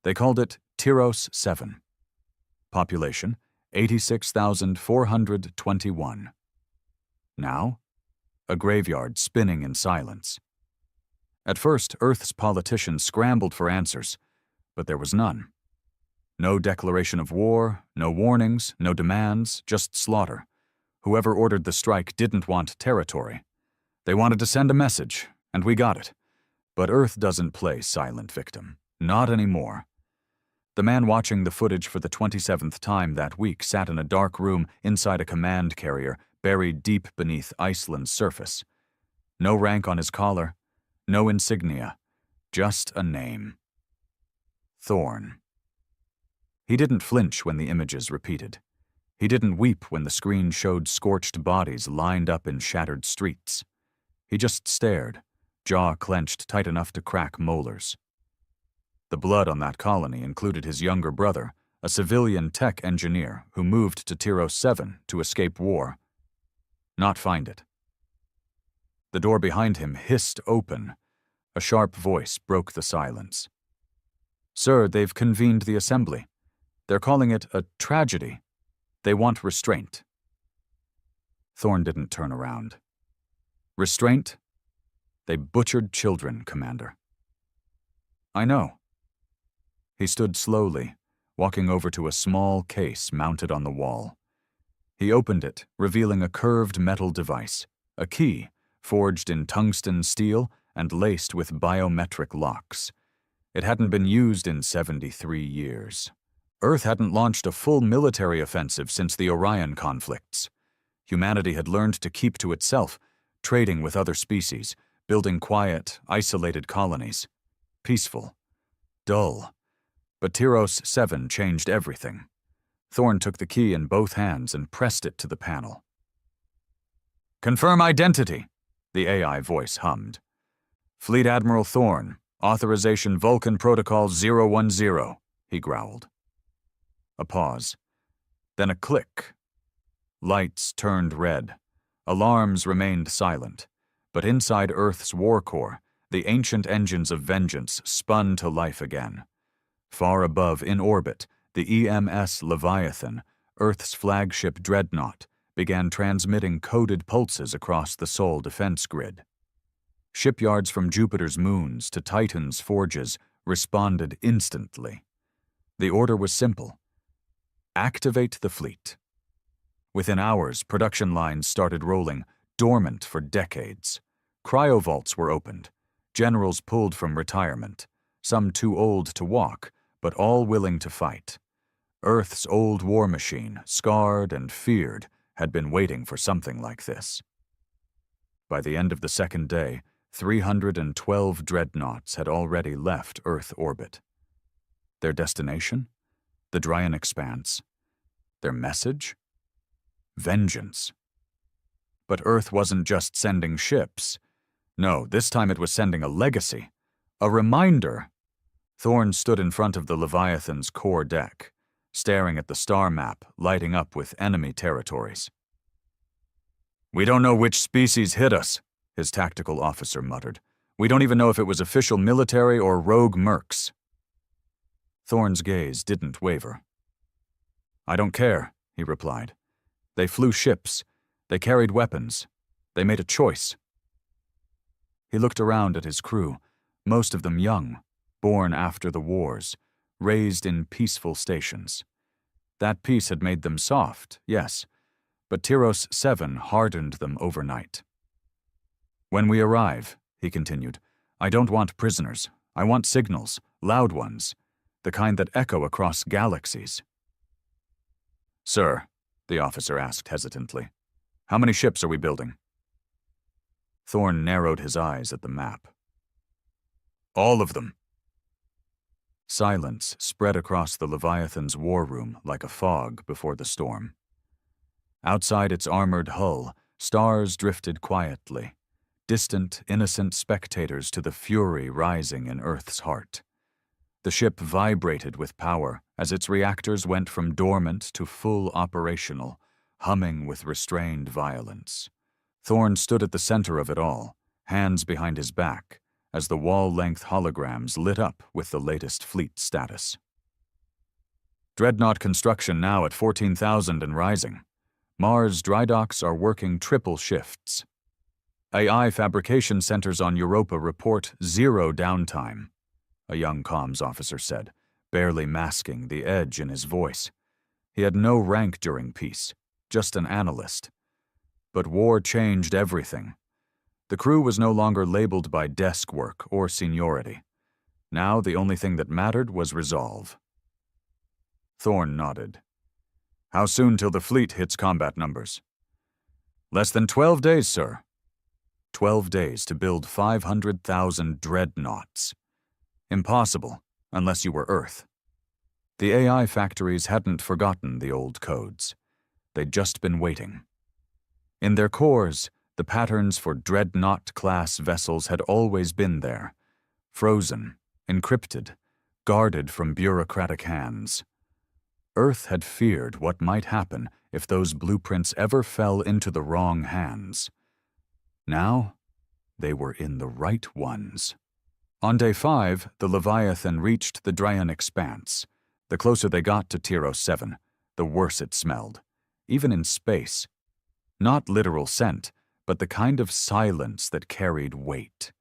They called it Tyros 7. Population, 86,421. Now, a graveyard spinning in silence. At first, Earth's politicians scrambled for answers, but there was none. No declaration of war, no warnings, no demands, just slaughter. Whoever ordered the strike didn't want territory. They wanted to send a message, and we got it. But Earth doesn't play silent victim. Not anymore. The man watching the footage for the 27th time that week sat in a dark room inside a command carrier buried deep beneath Iceland's surface. No rank on his collar, no insignia, just a name. Thorn. He didn't flinch when the images repeated. He didn't weep when the screen showed scorched bodies lined up in shattered streets. He just stared, jaw clenched tight enough to crack molars. The blood on that colony included his younger brother, a civilian tech engineer who moved to Tyros 7 to escape war. Not find it. The door behind him hissed open. A sharp voice broke the silence. "Sir, they've convened the assembly. They're calling it a tragedy. They want restraint." Thorn didn't turn around. "Restraint? They butchered children, Commander." "I know." He stood slowly, walking over to a small case mounted on the wall. He opened it, revealing a curved metal device, a key, forged in tungsten steel and laced with biometric locks. It hadn't been used in 73 years. Earth hadn't launched a full military offensive since the Orion conflicts. Humanity had learned to keep to itself, trading with other species, building quiet, isolated colonies. Peaceful. Dull. But Tyros 7 changed everything. Thorn took the key in both hands and pressed it to the panel. "Confirm identity," the AI voice hummed. "Fleet Admiral Thorn, authorization Vulcan Protocol 010, he growled. A pause. Then a click. Lights turned red. Alarms remained silent. But inside Earth's war core, the ancient engines of vengeance spun to life again. Far above, in orbit, the EMS Leviathan, Earth's flagship Dreadnought, began transmitting coded pulses across the Sol defense grid. Shipyards from Jupiter's moons to Titan's forges responded instantly. The order was simple. Activate the fleet. Within hours, production lines started rolling, dormant for decades. Cryovaults were opened. Generals pulled from retirement, some too old to walk, but all willing to fight. Earth's old war machine, scarred and feared, had been waiting for something like this. By the end of the second day, 312 dreadnoughts had already left Earth orbit. Their destination? The Dryan Expanse. Their message? Vengeance. But Earth wasn't just sending ships. No, this time it was sending a legacy. A reminder. Thorn stood in front of the Leviathan's core deck, staring at the star map lighting up with enemy territories. "We don't know which species hit us," his tactical officer muttered. "We don't even know if it was official military or rogue mercs." Thorn's gaze didn't waver. "I don't care," he replied. "They flew ships. They carried weapons. They made a choice." He looked around at his crew, most of them young, born after the wars, raised in peaceful stations. That peace had made them soft, yes, but Tyros 7 hardened them overnight. "When we arrive," he continued, "I don't want prisoners. I want signals, loud ones, the kind that echo across galaxies." "Sir," the officer asked hesitantly, "how many ships are we building?" Thorn narrowed his eyes at the map. "All of them." Silence spread across the Leviathan's war room like a fog before the storm. Outside its armored hull, stars drifted quietly, distant, innocent spectators to the fury rising in Earth's heart. The ship vibrated with power as its reactors went from dormant to full operational, humming with restrained violence. Thorn stood at the center of it all, hands behind his back, as the wall-length holograms lit up with the latest fleet status. Dreadnought construction now at 14,000 and rising. Mars dry docks are working triple shifts. AI fabrication centers on Europa report 0 downtime, a young comms officer said, barely masking the edge in his voice. He had no rank during peace, just an analyst. But war changed everything. The crew was no longer labeled by desk work or seniority. Now the only thing that mattered was resolve. Thorne nodded. How soon till the fleet hits combat numbers? Less than 12 days, sir. 12 days to build 500,000 dreadnoughts. Impossible, unless you were Earth. The AI factories hadn't forgotten the old codes. They'd just been waiting. In their cores, the patterns for dreadnought-class vessels had always been there, frozen, encrypted, guarded from bureaucratic hands. Earth had feared what might happen if those blueprints ever fell into the wrong hands. Now, they were in the right ones. On day 5, the Leviathan reached the Dryan expanse. The closer they got to Tyros 7, the worse it smelled, even in space. Not literal scent, but the kind of silence that carried weight.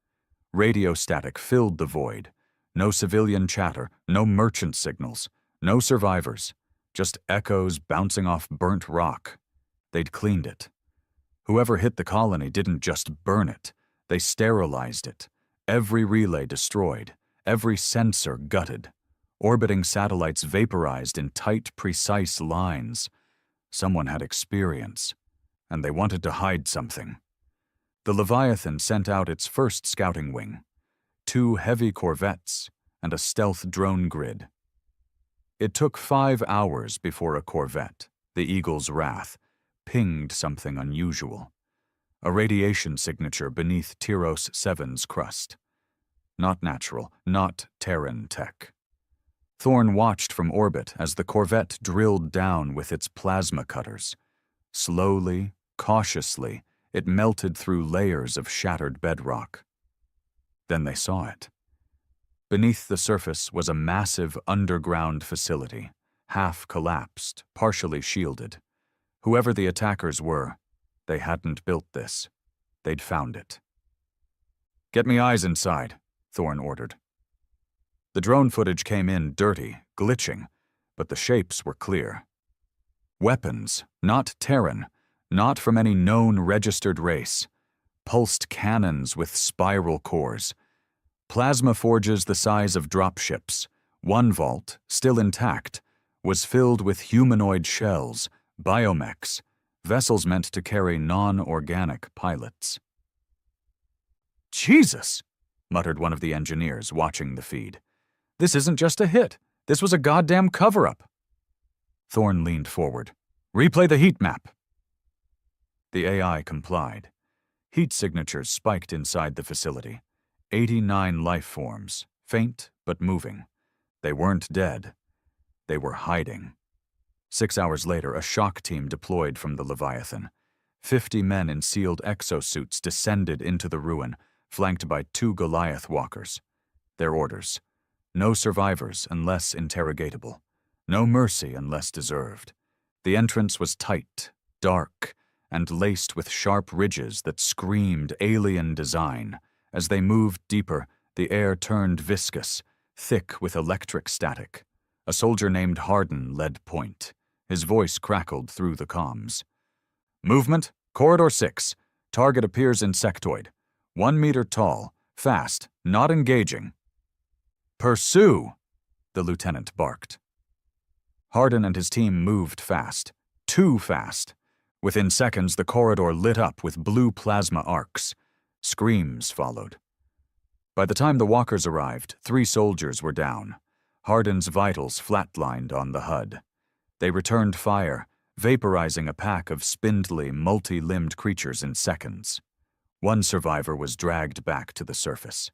Radio static filled the void. No civilian chatter, no merchant signals, no survivors, just echoes bouncing off burnt rock. They'd cleaned it. Whoever hit the colony didn't just burn it, they sterilized it. Every relay destroyed, every sensor gutted. Orbiting satellites vaporized in tight, precise lines. Someone had experience, and they wanted to hide something. The Leviathan sent out its first scouting wing, 2 heavy corvettes and a stealth drone grid. It took 5 hours before a corvette, the Eagle's Wrath, pinged something unusual. A radiation signature beneath Tyros 7's crust. Not natural, not Terran tech. Thorne watched from orbit as the corvette drilled down with its plasma cutters. Slowly, cautiously, it melted through layers of shattered bedrock. Then they saw it. Beneath the surface was a massive underground facility, half collapsed, partially shielded. Whoever the attackers were, they hadn't built this. They'd found it. Get me eyes inside, Thorne ordered. The drone footage came in dirty, glitching, but the shapes were clear. Weapons, not Terran, not from any known registered race. Pulsed cannons with spiral cores. Plasma forges the size of dropships. One vault, still intact, was filled with humanoid shells, biomechs, vessels meant to carry non-organic pilots. Jesus, muttered one of the engineers watching the feed. This isn't just a hit. This was a goddamn cover-up. Thorne leaned forward. Replay the heat map. The AI complied. Heat signatures spiked inside the facility. 89 life forms, faint but moving. They weren't dead. They were hiding. 6 hours later, a shock team deployed from the Leviathan. 50 men in sealed exosuits descended into the ruin, flanked by 2 Goliath walkers. Their orders: no survivors unless interrogatable. No mercy unless deserved. The entrance was tight, dark, and laced with sharp ridges that screamed alien design. As they moved deeper, the air turned viscous, thick with electric static. A soldier named Hardin led point. His voice crackled through the comms. Movement, Corridor 6. Target appears insectoid. 1 meter tall, fast, not engaging. Pursue, the lieutenant barked. Hardin and his team moved fast. Too fast. Within seconds, the corridor lit up with blue plasma arcs. Screams followed. By the time the walkers arrived, 3 soldiers were down. Hardin's vitals flatlined on the HUD. They returned fire, vaporizing a pack of spindly, multi-limbed creatures in seconds. 1 survivor was dragged back to the surface.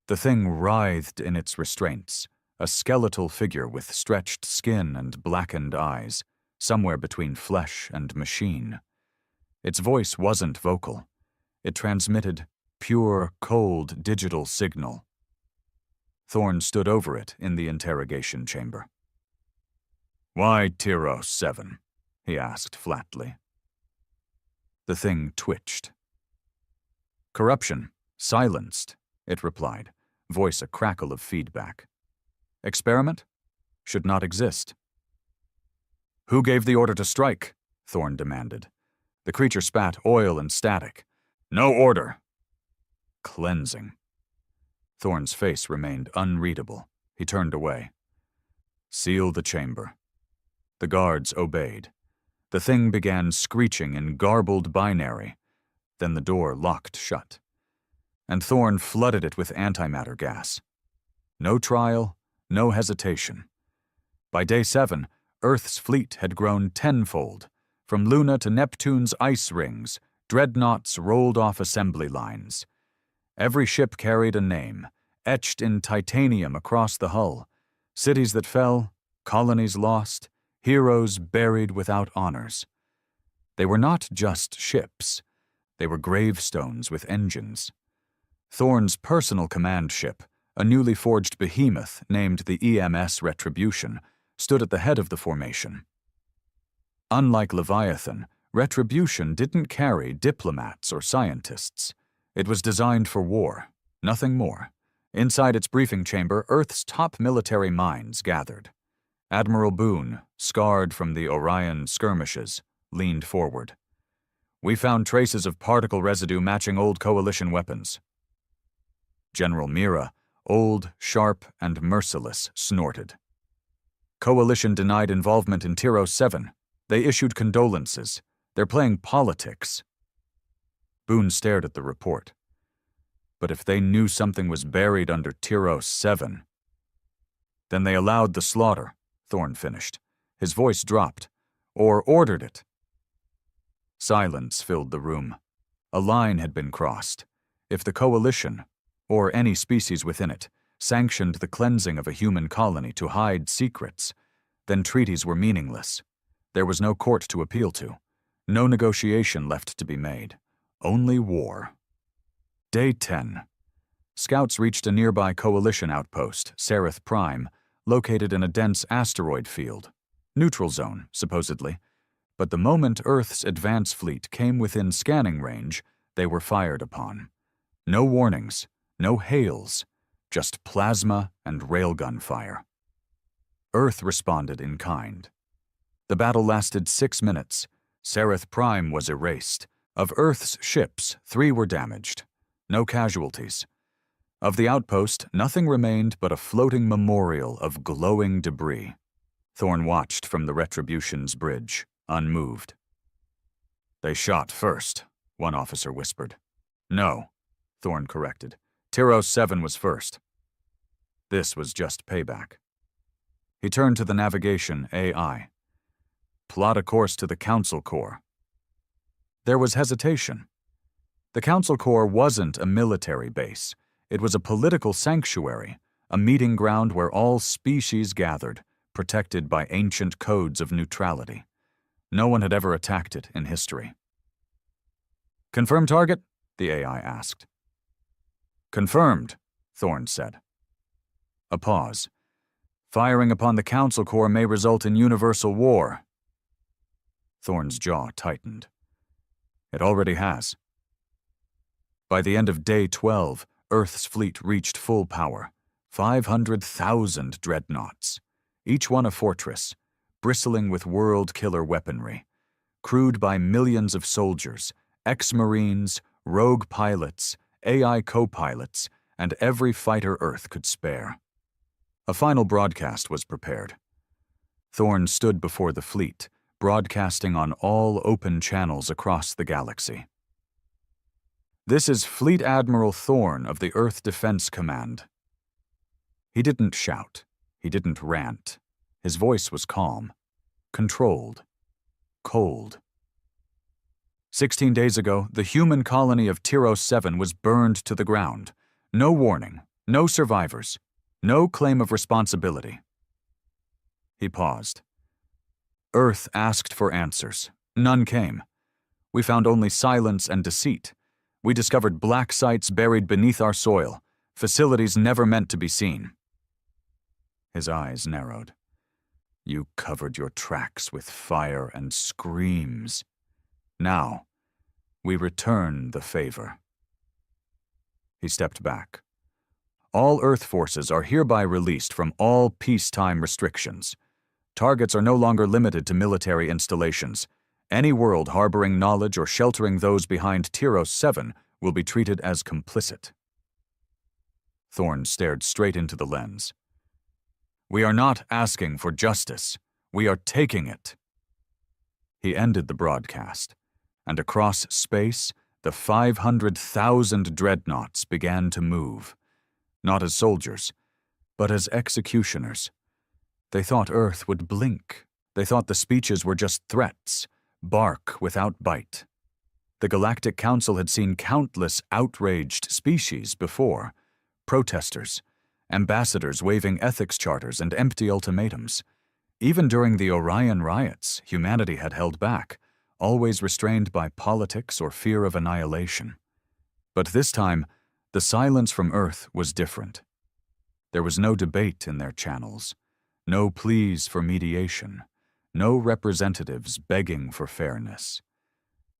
The thing writhed in its restraints, a skeletal figure with stretched skin and blackened eyes, somewhere between flesh and machine. Its voice wasn't vocal. It transmitted pure, cold digital signal. Thorne stood over it in the interrogation chamber. "Why Tyros 7? He asked flatly. The thing twitched. "Corruption. Silenced," it replied, voice a crackle of feedback. "Experiment? Should not exist." "Who gave the order to strike?" Thorne demanded. The creature spat oil and static. "No order." Cleansing. Thorne's face remained unreadable. He turned away. "Seal the chamber." The guards obeyed. The thing began screeching in garbled binary. Then the door locked shut. And Thorne flooded it with antimatter gas. No trial, no hesitation. By day 7, Earth's fleet had grown tenfold. From Luna to Neptune's ice rings, dreadnoughts rolled off assembly lines. Every ship carried a name, etched in titanium across the hull. Cities that fell, colonies lost, heroes buried without honors. They were not just ships. They were gravestones with engines. Thorne's personal command ship, a newly forged behemoth named the EMS Retribution, stood at the head of the formation. Unlike Leviathan, Retribution didn't carry diplomats or scientists. It was designed for war, nothing more. Inside its briefing chamber, Earth's top military minds gathered. Admiral Boone, scarred from the Orion skirmishes, leaned forward. "We found traces of particle residue matching old Coalition weapons." General Mira, old, sharp, and merciless, snorted. "Coalition denied involvement in Tyros 7. They issued condolences. They're playing politics." Boone stared at the report. But if they knew something was buried under Tyros 7... "Then they allowed the slaughter," Thorne finished. His voice dropped. "Or ordered it." Silence filled the room. A line had been crossed. If the Coalition, or any species within it, sanctioned the cleansing of a human colony to hide secrets, then treaties were meaningless. There was no court to appeal to. No negotiation left to be made. Only war. Day 10. Scouts reached a nearby Coalition outpost, Sereth Prime, located in a dense asteroid field. Neutral zone, supposedly. But the moment Earth's advance fleet came within scanning range, they were fired upon. No warnings, no hails, just plasma and railgun fire. Earth responded in kind. The battle lasted 6 minutes. Sereth Prime was erased. Of Earth's ships, 3 were damaged. No casualties. Of the outpost, nothing remained but a floating memorial of glowing debris. Thorne watched from the Retribution's bridge, unmoved. "They shot first," one officer whispered. "No," Thorne corrected. "Tyros 7 was first." This was just payback. He turned to the navigation AI. "Plot a course to the Council Core." There was hesitation. The Council Core wasn't a military base. It was a political sanctuary, a meeting ground where all species gathered, protected by ancient codes of neutrality. No one had ever attacked it in history. "Confirm target?" the AI asked. "Confirmed," Thorne said. A pause. "Firing upon the Council Core may result in universal war." Thorne's jaw tightened. "It already has." By the end of day 12, Earth's fleet reached full power. 500,000 dreadnoughts, each one a fortress, bristling with world-killer weaponry, crewed by millions of soldiers, ex-Marines, rogue pilots, AI co-pilots, and every fighter Earth could spare. A final broadcast was prepared. Thorne stood before the fleet, broadcasting on all open channels across the galaxy. "This is Fleet Admiral Thorne of the Earth Defense Command." He didn't shout. He didn't rant. His voice was calm, controlled, cold. 16 days ago, the human colony of Tyros 7 was burned to the ground. No warning, no survivors, no claim of responsibility. He paused. Earth asked for answers. None came. We found only silence and deceit. We discovered black sites buried beneath our soil, facilities never meant to be seen. His eyes narrowed. You covered your tracks with fire and screams. Now, we return the favor. He stepped back. All Earth forces are hereby released from all peacetime restrictions. Targets are no longer limited to military installations. Any world harboring knowledge or sheltering those behind Tyros 7 will be treated as complicit. Thorn stared straight into the lens. We are not asking for justice. We are taking it. He ended the broadcast, and across space, the 500,000 dreadnoughts began to move, not as soldiers, but as executioners. They thought Earth would blink. They thought the speeches were just threats, bark without bite. The Galactic Council had seen countless outraged species before, protesters, ambassadors waving ethics charters and empty ultimatums. Even during the Orion riots, humanity had held back, always restrained by politics or fear of annihilation. But this time, the silence from Earth was different. There was no debate in their channels, no pleas for mediation, no representatives begging for fairness.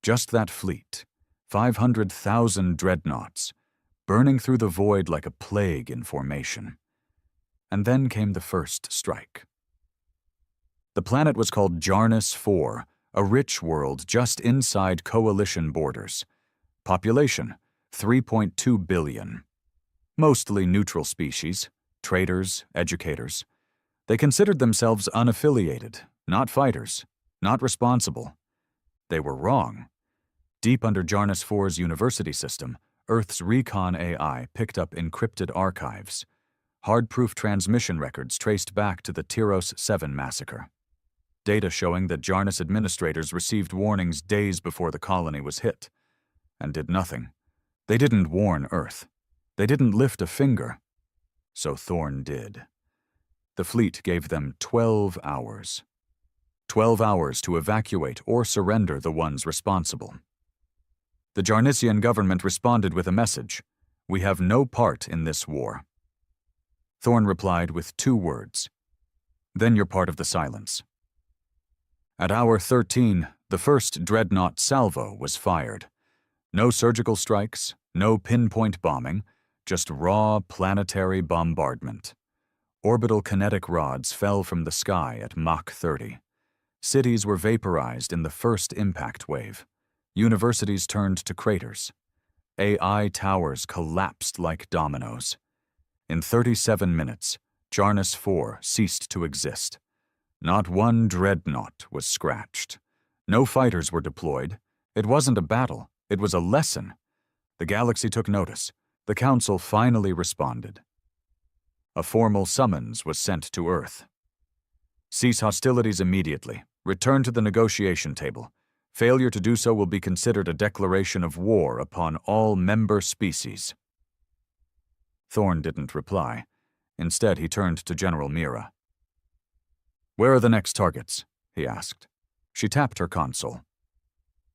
Just that fleet, 500,000 dreadnoughts, burning through the void like a plague in formation. And then came the first strike. The planet was called Jarnus 4, a rich world just inside coalition borders. Population, 3.2 billion. Mostly neutral species, traders, educators. They considered themselves unaffiliated, not fighters, not responsible. They were wrong. Deep under Jarnus 4's university system, Earth's recon AI picked up encrypted archives, hard-proof transmission records traced back to the Tyros 7 massacre. Data showing that Jarnus administrators received warnings days before the colony was hit, and did nothing. They didn't warn Earth. They didn't lift a finger. So Thorn did. The fleet gave them 12 hours. 12 hours to evacuate or surrender the ones responsible. The Jarnissian government responded with a message: we have no part in this war. Thorn replied with 2 words: then you're part of the silence. At hour 13, the first dreadnought salvo was fired. No surgical strikes, no pinpoint bombing, just raw planetary bombardment. Orbital kinetic rods fell from the sky at Mach 30. Cities were vaporized in the first impact wave. Universities turned to craters. AI towers collapsed like dominoes. In 37 minutes, Jarnus 4 ceased to exist. Not one dreadnought was scratched. No fighters were deployed. It wasn't a battle. It was a lesson. The galaxy took notice. The Council finally responded. A formal summons was sent to Earth. Cease hostilities immediately. Return to the negotiation table. Failure to do so will be considered a declaration of war upon all member species. Thorn didn't reply. Instead, he turned to General Mira. Where are the next targets? He asked. She tapped her console.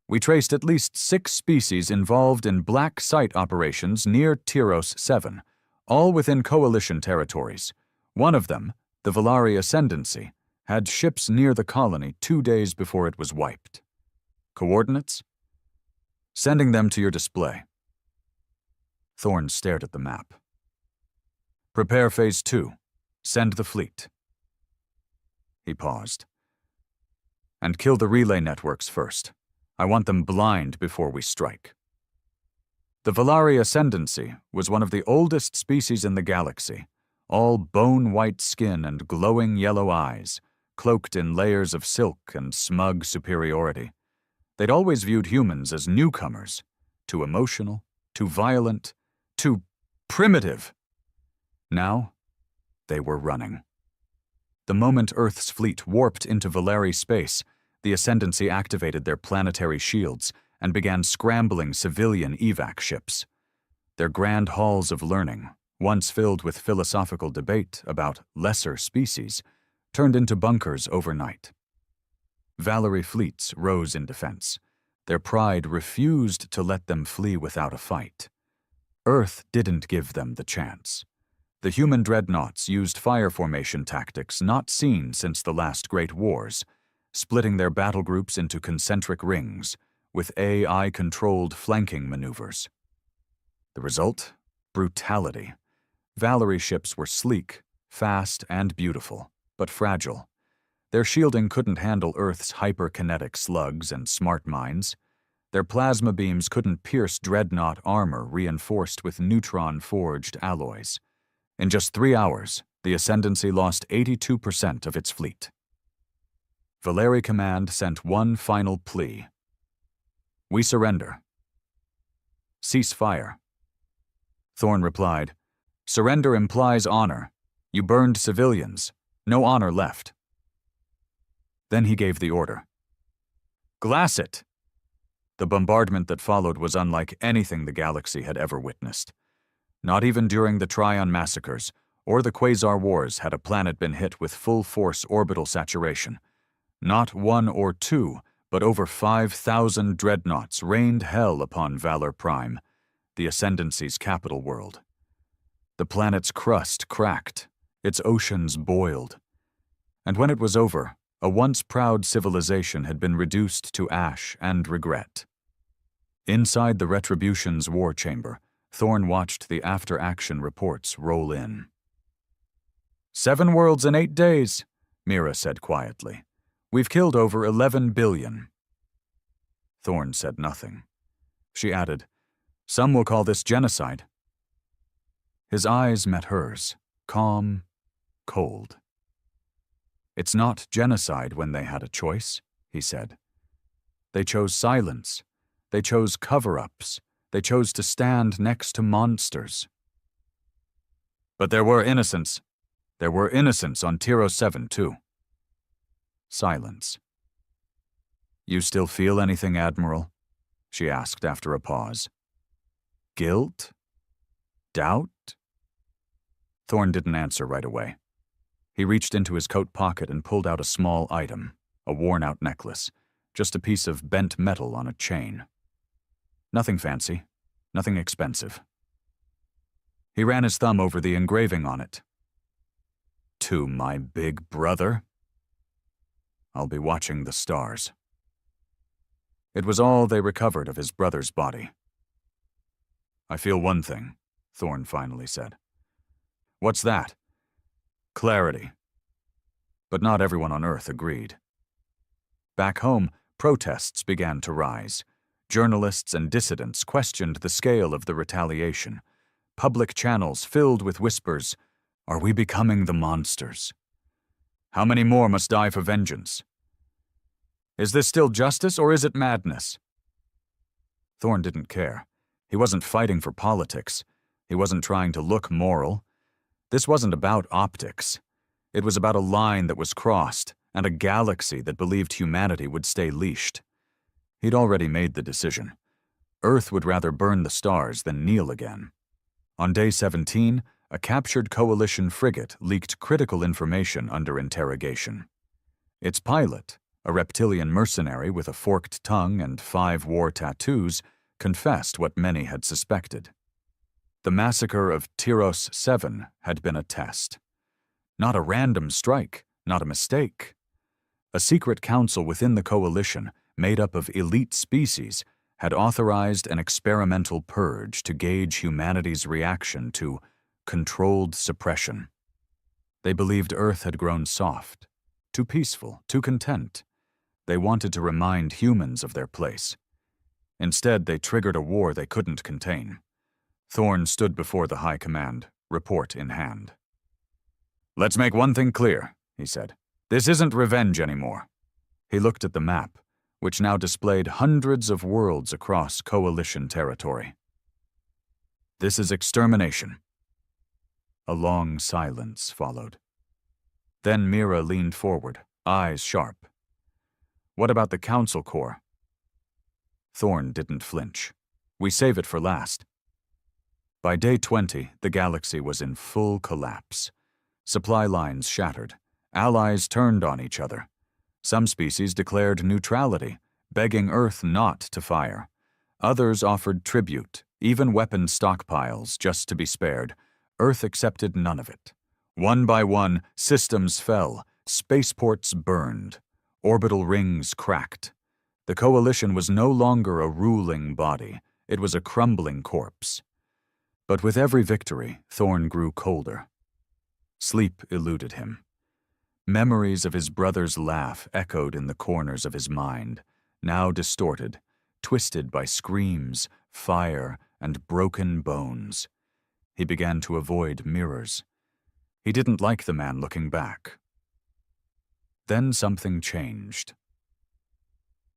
We traced at least 6 species involved in black site operations near Tyros 7, all within coalition territories. One of them, the Valari Ascendancy, had ships near the colony 2 days before it was wiped. Coordinates? Sending them to your display. Thorn stared at the map. Prepare Phase 2. Send the fleet. He paused. And kill the relay networks first. I want them blind before we strike. The Valari Ascendancy was one of the oldest species in the galaxy, all bone-white skin and glowing yellow eyes, cloaked in layers of silk and smug superiority. They'd always viewed humans as newcomers, too emotional, too violent, too primitive. Now, they were running. The moment Earth's fleet warped into Valari space, the Ascendancy activated their planetary shields and began scrambling civilian evac ships. Their grand halls of learning, once filled with philosophical debate about lesser species, turned into bunkers overnight. Valari fleets rose in defense. Their pride refused to let them flee without a fight. Earth didn't give them the chance. The human dreadnoughts used fire formation tactics not seen since the last great wars, splitting their battle groups into concentric rings, with AI-controlled flanking maneuvers. The result? Brutality. Valerie ships were sleek, fast, and beautiful, but fragile. Their shielding couldn't handle Earth's hyperkinetic slugs and smart mines. Their plasma beams couldn't pierce dreadnought armor reinforced with neutron-forged alloys. In just 3 hours, the Ascendancy lost 82% of its fleet. Valeri Command sent one final plea. We surrender. Cease fire. Thorn replied, Surrender implies honor. You burned civilians. No honor left. Then he gave the order. Glass it! The bombardment that followed was unlike anything the galaxy had ever witnessed. Not even during the Trion massacres or the Quasar Wars had a planet been hit with full-force orbital saturation. Not 1 or 2, but over 5,000 dreadnoughts rained hell upon Valor Prime, the Ascendancy's capital world. The planet's crust cracked, its oceans boiled. And when it was over, a once proud civilization had been reduced to ash and regret. Inside the Retribution's war chamber, Thorn watched the after-action reports roll in. 7 worlds in 8 days, Mira said quietly. We've killed over 11 billion. Thorn said nothing. She added, Some will call this genocide. His eyes met hers, calm, cold. It's not genocide when they had a choice, he said. They chose silence. They chose cover-ups. They chose to stand next to monsters. But there were innocents. There were innocents on Tyros 7, too. Silence. You still feel anything, Admiral? She asked after a pause. Guilt? Doubt? Thorn didn't answer right away. He reached into his coat pocket and pulled out a small item, a worn-out necklace, just a piece of bent metal on a chain. Nothing fancy, nothing expensive. He ran his thumb over the engraving on it. To my big brother? I'll be watching the stars. It was all they recovered of his brother's body. I feel one thing, Thorn finally said. What's that? Clarity. But not everyone on Earth agreed. Back home, protests began to rise. Journalists and dissidents questioned the scale of the retaliation. Public channels filled with whispers, Are we becoming the monsters? How many more must die for vengeance? Is this still justice or is it madness? Thorn didn't care. He wasn't fighting for politics. He wasn't trying to look moral. This wasn't about optics. It was about a line that was crossed and a galaxy that believed humanity would stay leashed. He'd already made the decision. Earth would rather burn the stars than kneel again. On day 17, a captured Coalition frigate leaked critical information under interrogation. Its pilot, a reptilian mercenary with a forked tongue and 5 war tattoos, confessed what many had suspected. The massacre of Tyros 7 had been a test. Not a random strike, not a mistake. A secret council within the Coalition, made up of elite species, had authorized an experimental purge to gauge humanity's reaction to controlled suppression. They believed Earth had grown soft, too peaceful, too content. They wanted to remind humans of their place. Instead, they triggered a war they couldn't contain. Thorn stood before the High Command, report in hand. Let's make one thing clear, he said. This isn't revenge anymore. He looked at the map, which now displayed hundreds of worlds across Coalition territory. This is extermination. A long silence followed. Then Mira leaned forward, eyes sharp. What about the Council Corps? Thorn didn't flinch. We save it for last. By day 20, the galaxy was in full collapse. Supply lines shattered. Allies turned on each other. Some species declared neutrality, begging Earth not to fire. Others offered tribute, even weapon stockpiles, just to be spared. Earth accepted none of it. One by one, systems fell, spaceports burned, orbital rings cracked. The coalition was no longer a ruling body, it was a crumbling corpse. But with every victory, Thorn grew colder. Sleep eluded him. Memories of his brother's laugh echoed in the corners of his mind, now distorted, twisted by screams, fire, and broken bones. He began to avoid mirrors. He didn't like the man looking back. Then something changed.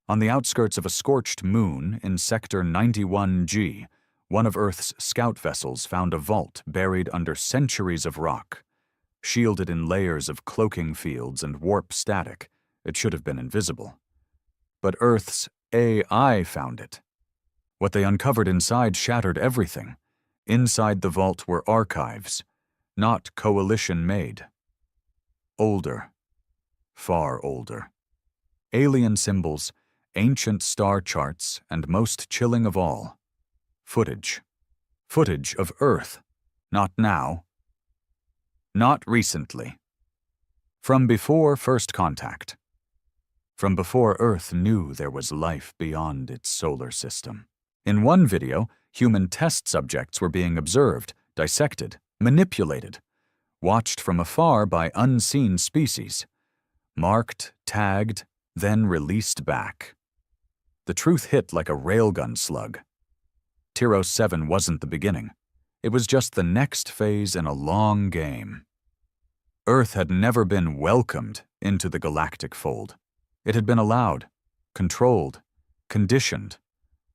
On the outskirts of a scorched moon in Sector 91G, one of Earth's scout vessels found a vault buried under centuries of rock. Shielded in layers of cloaking fields and warp static, it should have been invisible. But Earth's AI found it. What they uncovered inside shattered everything. Inside the vault were archives, not coalition-made. Older. Far older. Alien symbols, ancient star charts, and most chilling of all, footage. Footage of Earth. Not now. Not recently. From before first contact. From before Earth knew there was life beyond its solar system. In one video, human test subjects were being observed, dissected, manipulated, watched from afar by unseen species, marked, tagged, then released back. The truth hit like a railgun slug. Tyros 7 wasn't the beginning. It was just the next phase in a long game. Earth had never been welcomed into the galactic fold. It had been allowed, controlled, conditioned.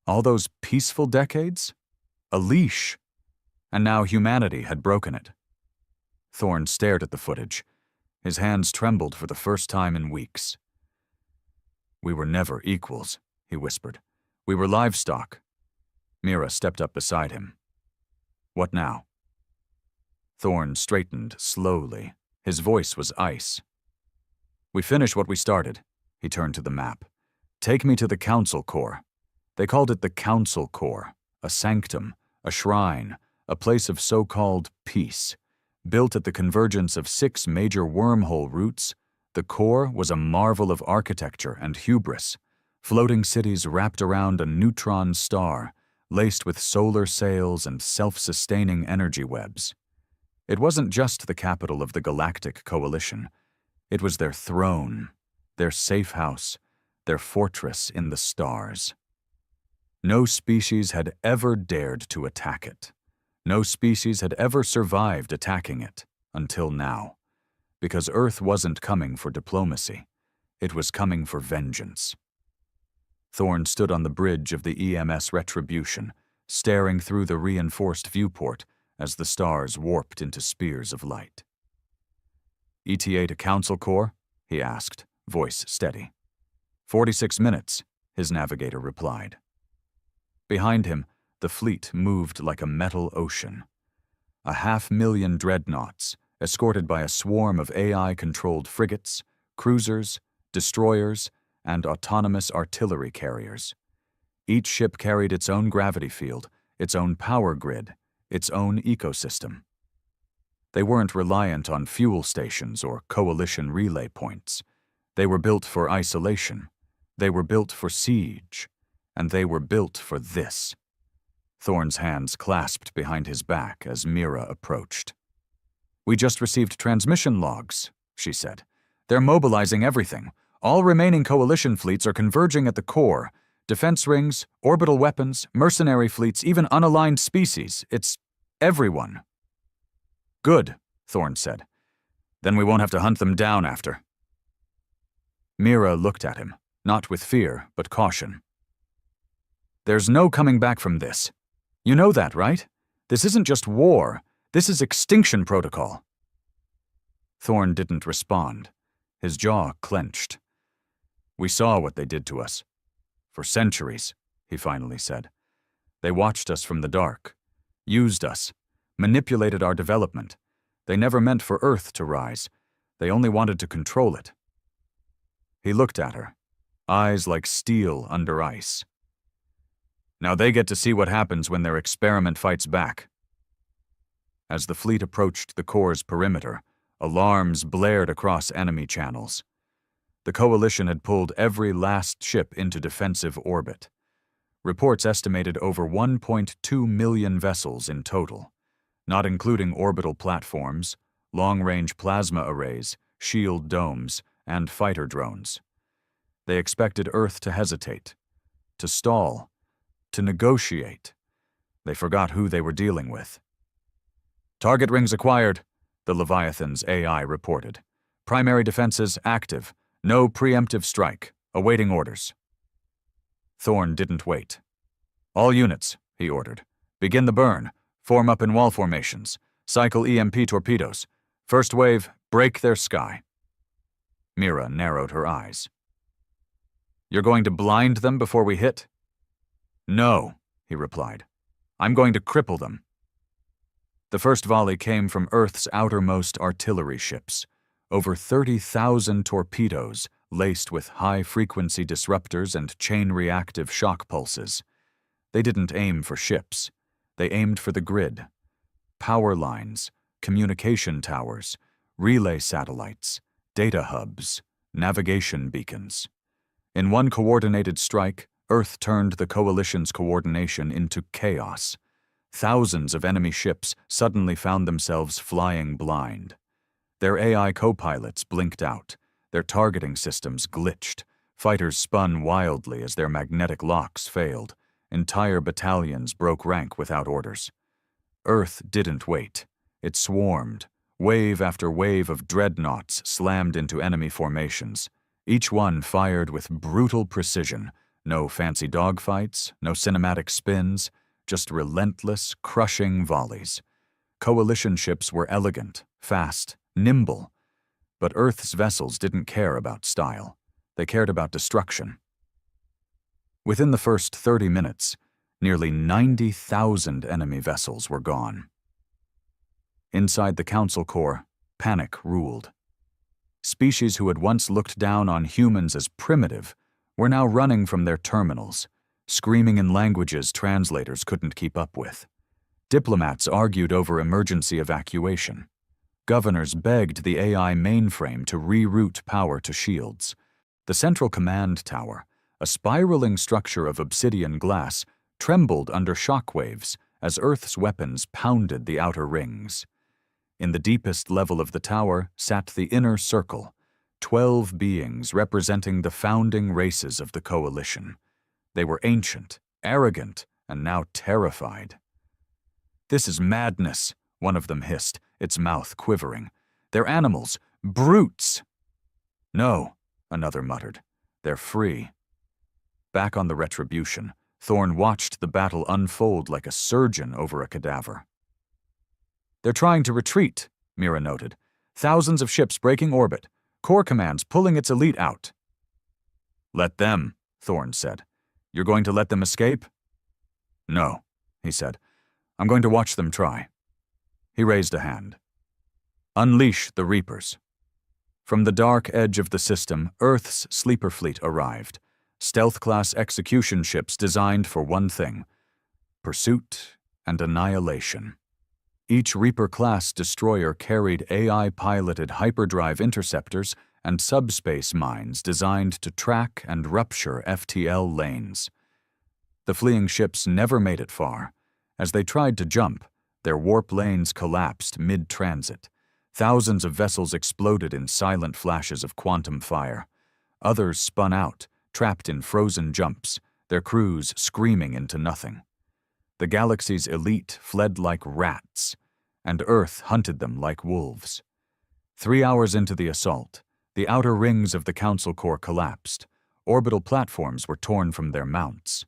All those peaceful decades? A leash. And now humanity had broken it. Thorn stared at the footage. His hands trembled for the first time in weeks. "We were never equals," he whispered. "We were livestock." Mira stepped up beside him. "What now?" Thorn straightened slowly. His voice was ice. "We finish what we started." He turned to the map. "Take me to the Council Core." They called it the Council Core, a sanctum, a shrine, a place of so-called peace. Built at the convergence of 6 major wormhole routes, the core was a marvel of architecture and hubris, floating cities wrapped around a neutron star, laced with solar sails and self-sustaining energy webs. It wasn't just the capital of the Galactic Coalition. It was their throne, their safe house, their fortress in the stars. No species had ever dared to attack it. No species had ever survived attacking it, until now. Because Earth wasn't coming for diplomacy. It was coming for vengeance. Thorn stood on the bridge of the EMS Retribution, staring through the reinforced viewport as the stars warped into spears of light. "ETA to Council Core?" he asked, voice steady. 46 minutes, his navigator replied. Behind him, the fleet moved like a metal ocean. 500,000 dreadnoughts, escorted by a swarm of AI-controlled frigates, cruisers, destroyers, and autonomous artillery carriers. Each ship carried its own gravity field, its own power grid, its own ecosystem. They weren't reliant on fuel stations or coalition relay points. They were built for isolation. They were built for siege. And they were built for this. Thorn's hands clasped behind his back as Mira approached. "We just received transmission logs," she said. "They're mobilizing everything. All remaining coalition fleets are converging at the core. Defense rings, orbital weapons, mercenary fleets, even unaligned species. It's everyone." "Good," Thorn said. "Then we won't have to hunt them down after." Mira looked at him, not with fear, but caution. "There's no coming back from this. You know that, right? This isn't just war. This is extinction protocol." Thorn didn't respond. His jaw clenched. "We saw what they did to us. For centuries," he finally said. "They watched us from the dark, used us, manipulated our development. They never meant for Earth to rise. They only wanted to control it." He looked at her. eyes like steel under ice. Now they get to see what happens when their experiment fights back. As the fleet approached the core's perimeter, alarms blared across enemy channels. The coalition had pulled every last ship into defensive orbit. Reports estimated over 1.2 million vessels in total, not including orbital platforms, long-range plasma arrays, shield domes, and fighter drones. They expected Earth to hesitate, to stall, to negotiate. They forgot who they were dealing with. Target rings acquired, the Leviathan's AI reported. Primary defenses active. No preemptive strike. Awaiting orders. Thorne didn't wait. All units, he ordered. Begin the burn. Form up in wall formations. Cycle EMP torpedoes. First wave, break their sky. Mira narrowed her eyes. You're going to blind them before we hit? No, he replied. I'm going to cripple them. The first volley came from Earth's outermost artillery ships. Over 30,000 torpedoes laced with high-frequency disruptors and chain-reactive shock pulses. They didn't aim for ships. They aimed for the grid. Power lines, communication towers, relay satellites, data hubs, navigation beacons. In one coordinated strike, Earth turned the coalition's coordination into chaos. Thousands of enemy ships suddenly found themselves flying blind. Their AI co-pilots blinked out. Their targeting systems glitched. Fighters spun wildly as their magnetic locks failed. Entire battalions broke rank without orders. Earth didn't wait. It swarmed. Wave after wave of dreadnoughts slammed into enemy formations. Each one fired with brutal precision. No fancy dogfights, no cinematic spins, just relentless, crushing volleys. Coalition ships were elegant, fast, nimble. But Earth's vessels didn't care about style. They cared about destruction. Within the first 30 minutes, nearly 90,000 enemy vessels were gone. Inside the Council Corps, panic ruled. Species who had once looked down on humans as primitive were now running from their terminals, screaming in languages translators couldn't keep up with. Diplomats argued over emergency evacuation. Governors begged the AI mainframe to reroute power to shields. The central command tower, a spiraling structure of obsidian glass, trembled under shockwaves as Earth's weapons pounded the outer rings. In the deepest level of the tower sat the inner circle, 12 beings representing the founding races of the coalition. They were ancient, arrogant, and now terrified. "This is madness," one of them hissed, its mouth quivering. "They're animals, brutes." "No," another muttered. "They're free." Back on the Retribution, Thorne watched the battle unfold like a surgeon over a cadaver. "They're trying to retreat," Mira noted. "Thousands of ships breaking orbit. Corps Command's pulling its elite out." "Let them," Thorne said. "You're going to let them escape?" "No," he said. "I'm going to watch them try." He raised a hand. "Unleash the Reapers." From the dark edge of the system, Earth's sleeper fleet arrived. Stealth-class execution ships designed for one thing: pursuit and annihilation. Each Reaper-class destroyer carried AI-piloted hyperdrive interceptors and subspace mines designed to track and rupture FTL lanes. The fleeing ships never made it far. As they tried to jump, their warp lanes collapsed mid-transit. Thousands of vessels exploded in silent flashes of quantum fire. Others spun out, trapped in frozen jumps, their crews screaming into nothing. The galaxy's elite fled like rats, and Earth hunted them like wolves. 3 hours into the assault, the outer rings of the Council Corps collapsed. Orbital platforms were torn from their mounts.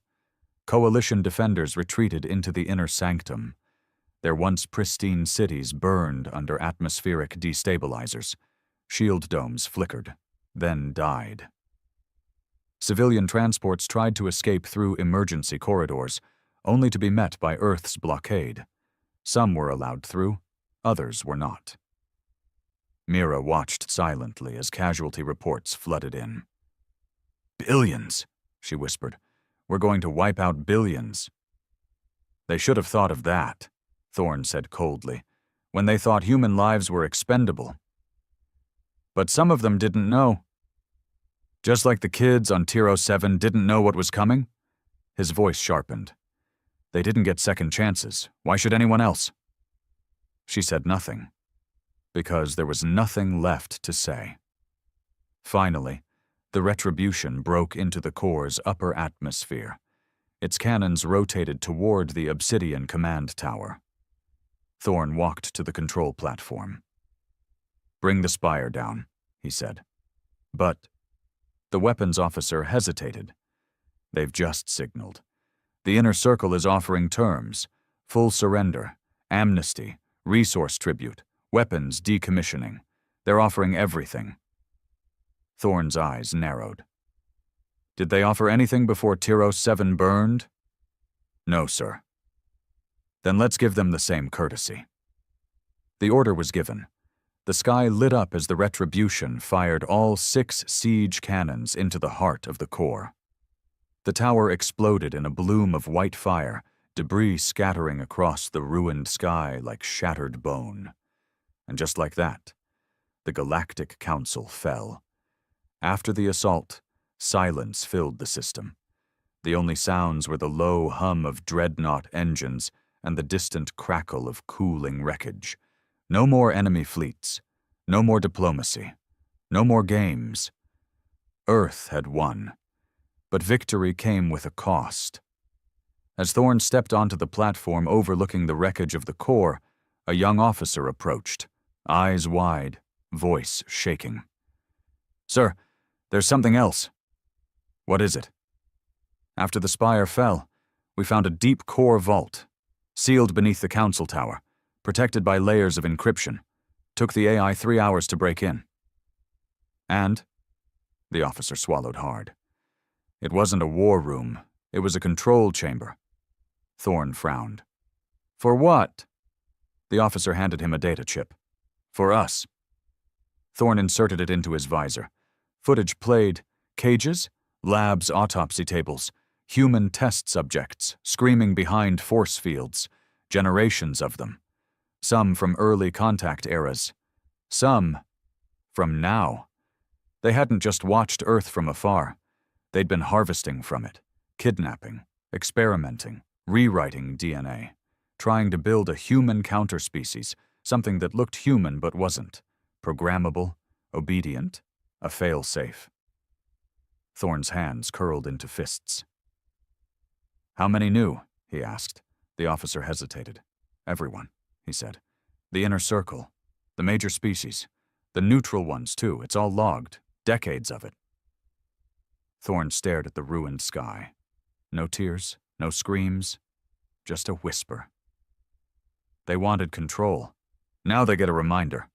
Coalition defenders retreated into the inner sanctum. Their once pristine cities burned under atmospheric destabilizers. Shield domes flickered, then died. Civilian transports tried to escape through emergency corridors, only to be met by Earth's blockade. Some were allowed through, others were not. Mira watched silently as casualty reports flooded in. Billions, she whispered. We're going to wipe out billions. They should have thought of that, Thorne said coldly, when they thought human lives were expendable. But some of them didn't know. Just like the kids on Tier 07 didn't know what was coming. His voice sharpened. They didn't get second chances. Why should anyone else? She said nothing, because there was nothing left to say. Finally, the retribution broke into the core's upper atmosphere. Its cannons rotated toward the obsidian command tower. Thorne walked to the control platform. Bring the spire down, he said. But the weapons officer hesitated. They've just signaled. The inner circle is offering terms: full surrender, amnesty, resource tribute, weapons decommissioning. They're offering everything. Thorne's eyes narrowed. Did they offer anything before Tier 07 burned? No, sir. Then let's give them the same courtesy. The order was given. The sky lit up as the retribution fired all 6 siege cannons into the heart of the core. The tower exploded in a bloom of white fire, debris scattering across the ruined sky like shattered bone. And just like that, the Galactic Council fell. After the assault, silence filled the system. The only sounds were the low hum of dreadnought engines and the distant crackle of cooling wreckage. No more enemy fleets. No more diplomacy. No more games. Earth had won. But victory came with a cost. As Thorne stepped onto the platform overlooking the wreckage of the core, a young officer approached, eyes wide, voice shaking. Sir, there's something else. What is it? After the spire fell, we found a deep core vault, sealed beneath the council tower, protected by layers of encryption. Took the AI 3 hours to break in. And? The officer swallowed hard. It wasn't a war room. It was a control chamber. Thorne frowned. For what? The officer handed him a data chip. For us. Thorne inserted it into his visor. Footage played. Cages, labs, autopsy tables, human test subjects screaming behind force fields, generations of them. Some from early contact eras. Some from now. They hadn't just watched Earth from afar. They'd been harvesting from it, kidnapping, experimenting, rewriting DNA, trying to build a human counterspecies, something that looked human but wasn't, programmable, obedient, a fail-safe. Thorne's hands curled into fists. How many knew? He asked. The officer hesitated. Everyone, he said. The inner circle, the major species, the neutral ones too, it's all logged, decades of it. Thorne stared at the ruined sky. No tears, no screams, just a whisper. They wanted control. Now they get a reminder.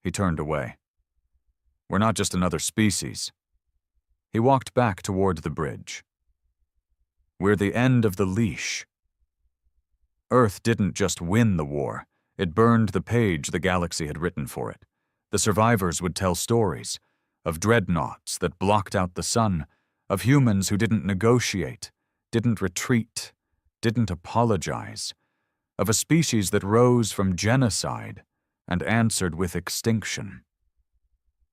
He turned away. We're not just another species. He walked back toward the bridge. We're the end of the leash. Earth didn't just win the war. It burned the page the galaxy had written for it. The survivors would tell stories of dreadnoughts that blocked out the sun, of humans who didn't negotiate, didn't retreat, didn't apologize, of a species that rose from genocide and answered with extinction.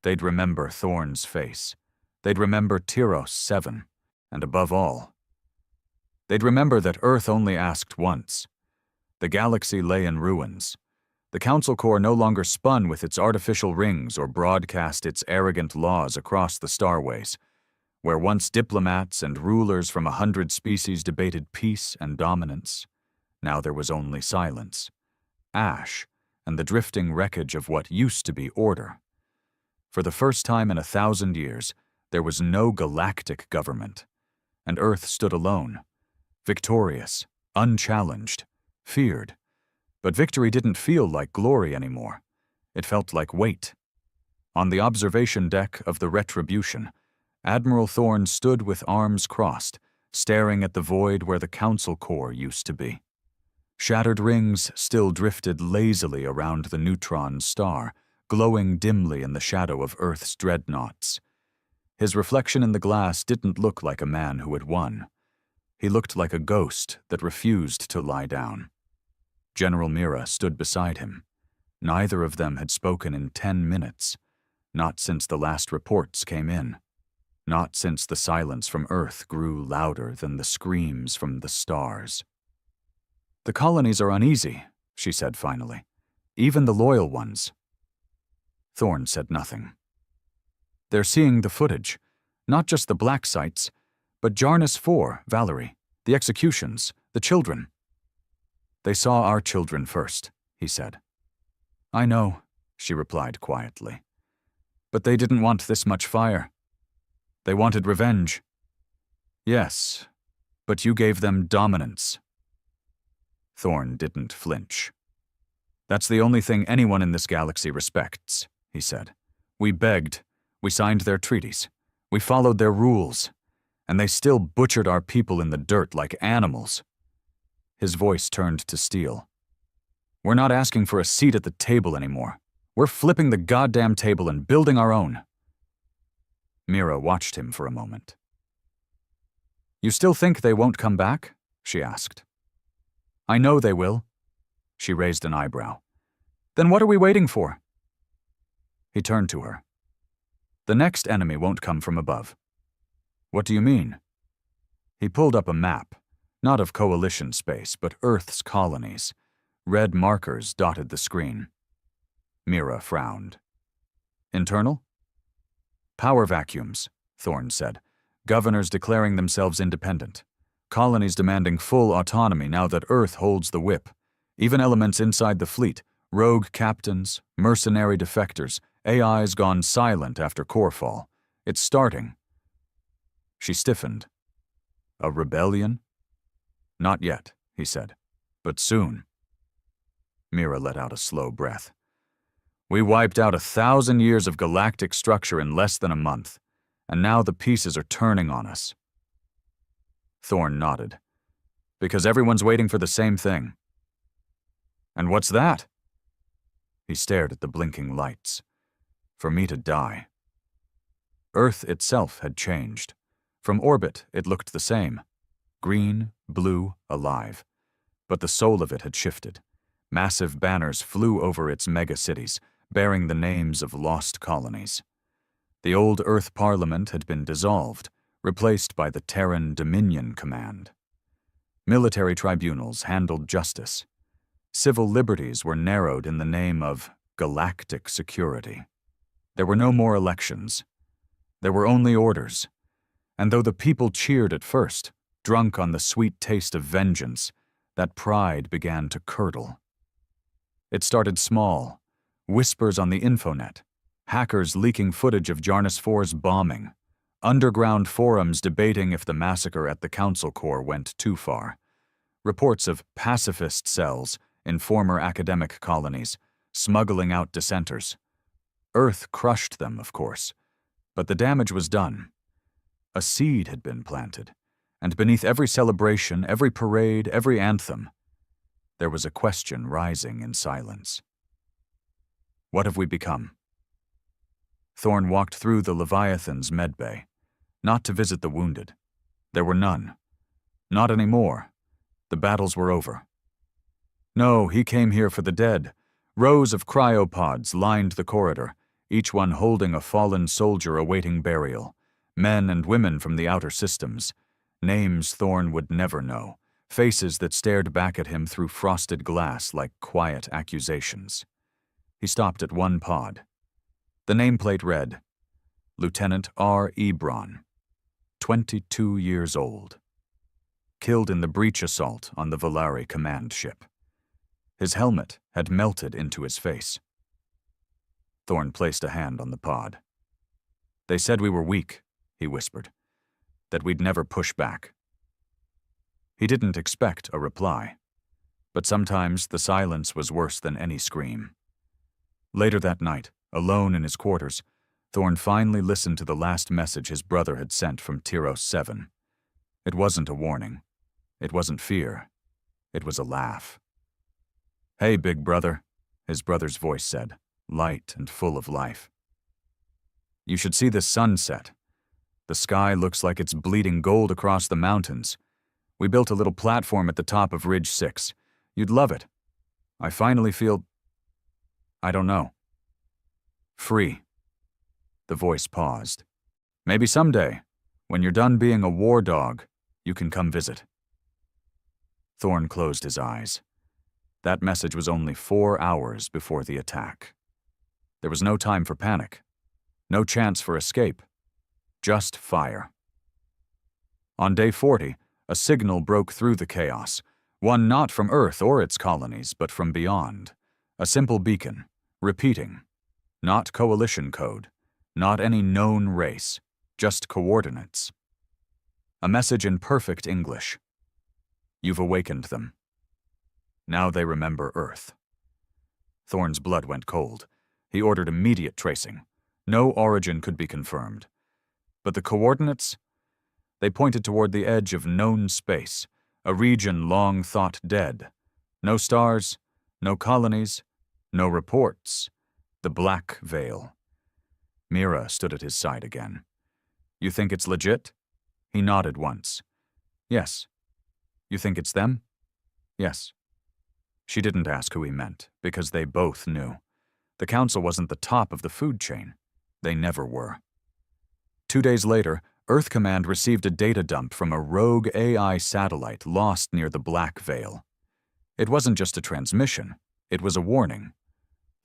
They'd remember Thorne's face. They'd remember Tier 07, and above all, they'd remember that Earth only asked once. The galaxy lay in ruins. The Council Corps no longer spun with its artificial rings or broadcast its arrogant laws across the starways. Where once diplomats and rulers from 100 species debated peace and dominance, now there was only silence, ash, and the drifting wreckage of what used to be order. For the first time in 1,000 years, there was no galactic government, and Earth stood alone, victorious, unchallenged, feared. But victory didn't feel like glory anymore. It felt like weight. On the observation deck of the Retribution, Admiral Thorne stood with arms crossed, staring at the void where the Council Corps used to be. Shattered rings still drifted lazily around the neutron star, glowing dimly in the shadow of Earth's dreadnoughts. His reflection in the glass didn't look like a man who had won. He looked like a ghost that refused to lie down. General Mira stood beside him. Neither of them had spoken in 10 minutes, not since the last reports came in, not since the silence from Earth grew louder than the screams from the stars. "The colonies are uneasy," she said finally. "Even the loyal ones." Thorne said nothing. "They're seeing the footage, not just the black sites, but Jarnus 4, Valerie, the executions, the children." "They saw our children first," he said. "I know," she replied quietly. "But they didn't want this much fire. They wanted revenge." "Yes, but you gave them dominance." Thorne didn't flinch. "That's the only thing anyone in this galaxy respects," he said. "We begged, we signed their treaties, we followed their rules, and they still butchered our people in the dirt like animals." His voice turned to steel. "We're not asking for a seat at the table anymore. We're flipping the goddamn table and building our own." Mira watched him for a moment. "You still think they won't come back?" she asked. "I know they will." She raised an eyebrow. "Then what are we waiting for?" He turned to her. "The next enemy won't come from above." "What do you mean?" He pulled up a map, not of coalition space, but Earth's colonies. Red markers dotted the screen. Mira frowned. "Internal?" "Power vacuums," Thorne said. "Governors declaring themselves independent. Colonies demanding full autonomy now that Earth holds the whip. Even elements inside the fleet, rogue captains, mercenary defectors, AIs gone silent after core fall. It's starting." She stiffened. "A rebellion?" "Not yet," he said, "but soon." Mira let out a slow breath. "We wiped out 1,000 years of galactic structure in less than a month, and now the pieces are turning on us." Thorne nodded. "Because everyone's waiting for the same thing." "And what's that?" He stared at the blinking lights. "For me to die." Earth itself had changed. From orbit, it looked the same. Green, blue, alive. But the soul of it had shifted. Massive banners flew over its megacities, bearing the names of lost colonies. The old Earth Parliament had been dissolved, replaced by the Terran Dominion Command. Military tribunals handled justice. Civil liberties were narrowed in the name of galactic security. There were no more elections. There were only orders. And though the people cheered at first, drunk on the sweet taste of vengeance, that pride began to curdle. It started small, whispers on the infonet, hackers leaking footage of Jarnus 4's bombing, underground forums debating if the massacre at the Council Corps went too far, reports of pacifist cells in former academic colonies, smuggling out dissenters. Earth crushed them, of course, but the damage was done. A seed had been planted, and beneath every celebration, every parade, every anthem, there was a question rising in silence. What have we become? Thorne walked through the Leviathan's medbay, not to visit the wounded. There were none. Not anymore. The battles were over. No, he came here for the dead. Rows of cryopods lined the corridor, each one holding a fallen soldier awaiting burial. Men and women from the outer systems. Names Thorne would never know. Faces that stared back at him through frosted glass like quiet accusations. He stopped at one pod. The nameplate read, Lieutenant R. Ebron, 22 years old. Killed in the breach assault on the Valari command ship. His helmet had melted into his face. Thorne placed a hand on the pod. "They said we were weak," he whispered, "that we'd never push back." He didn't expect a reply, but sometimes the silence was worse than any scream. Later that night, alone in his quarters, Thorne finally listened to the last message his brother had sent from Tyros 7. It wasn't a warning. It wasn't fear. It was a laugh. "Hey, big brother," his brother's voice said, light and full of life. "You should see this sunset. The sky looks like it's bleeding gold across the mountains. We built a little platform at the top of Ridge 6. You'd love it. I finally feel… I don't know. Free. The voice paused. Maybe someday, when you're done being a war dog, you can come visit. Thorne closed his eyes. That message was only 4 hours before the attack. There was no time for panic. No chance for escape. Just fire. On day 40, a signal broke through the chaos, one not from Earth or its colonies, but from beyond. A simple beacon, repeating. Not coalition code, not any known race, just coordinates. A message in perfect English. You've awakened them. Now they remember Earth. Thorne's blood went cold. He ordered immediate tracing. No origin could be confirmed. But the coordinates? They pointed toward the edge of known space, a region long thought dead. No stars, no colonies, no reports. The Black Veil. Mira stood at his side again. You think it's legit? He nodded once. Yes. You think it's them? Yes. She didn't ask who he meant, because they both knew. The Council wasn't the top of the food chain. They never were. 2 days later, Earth Command received a data dump from a rogue AI satellite lost near the Black Veil. It wasn't just a transmission, it was a warning.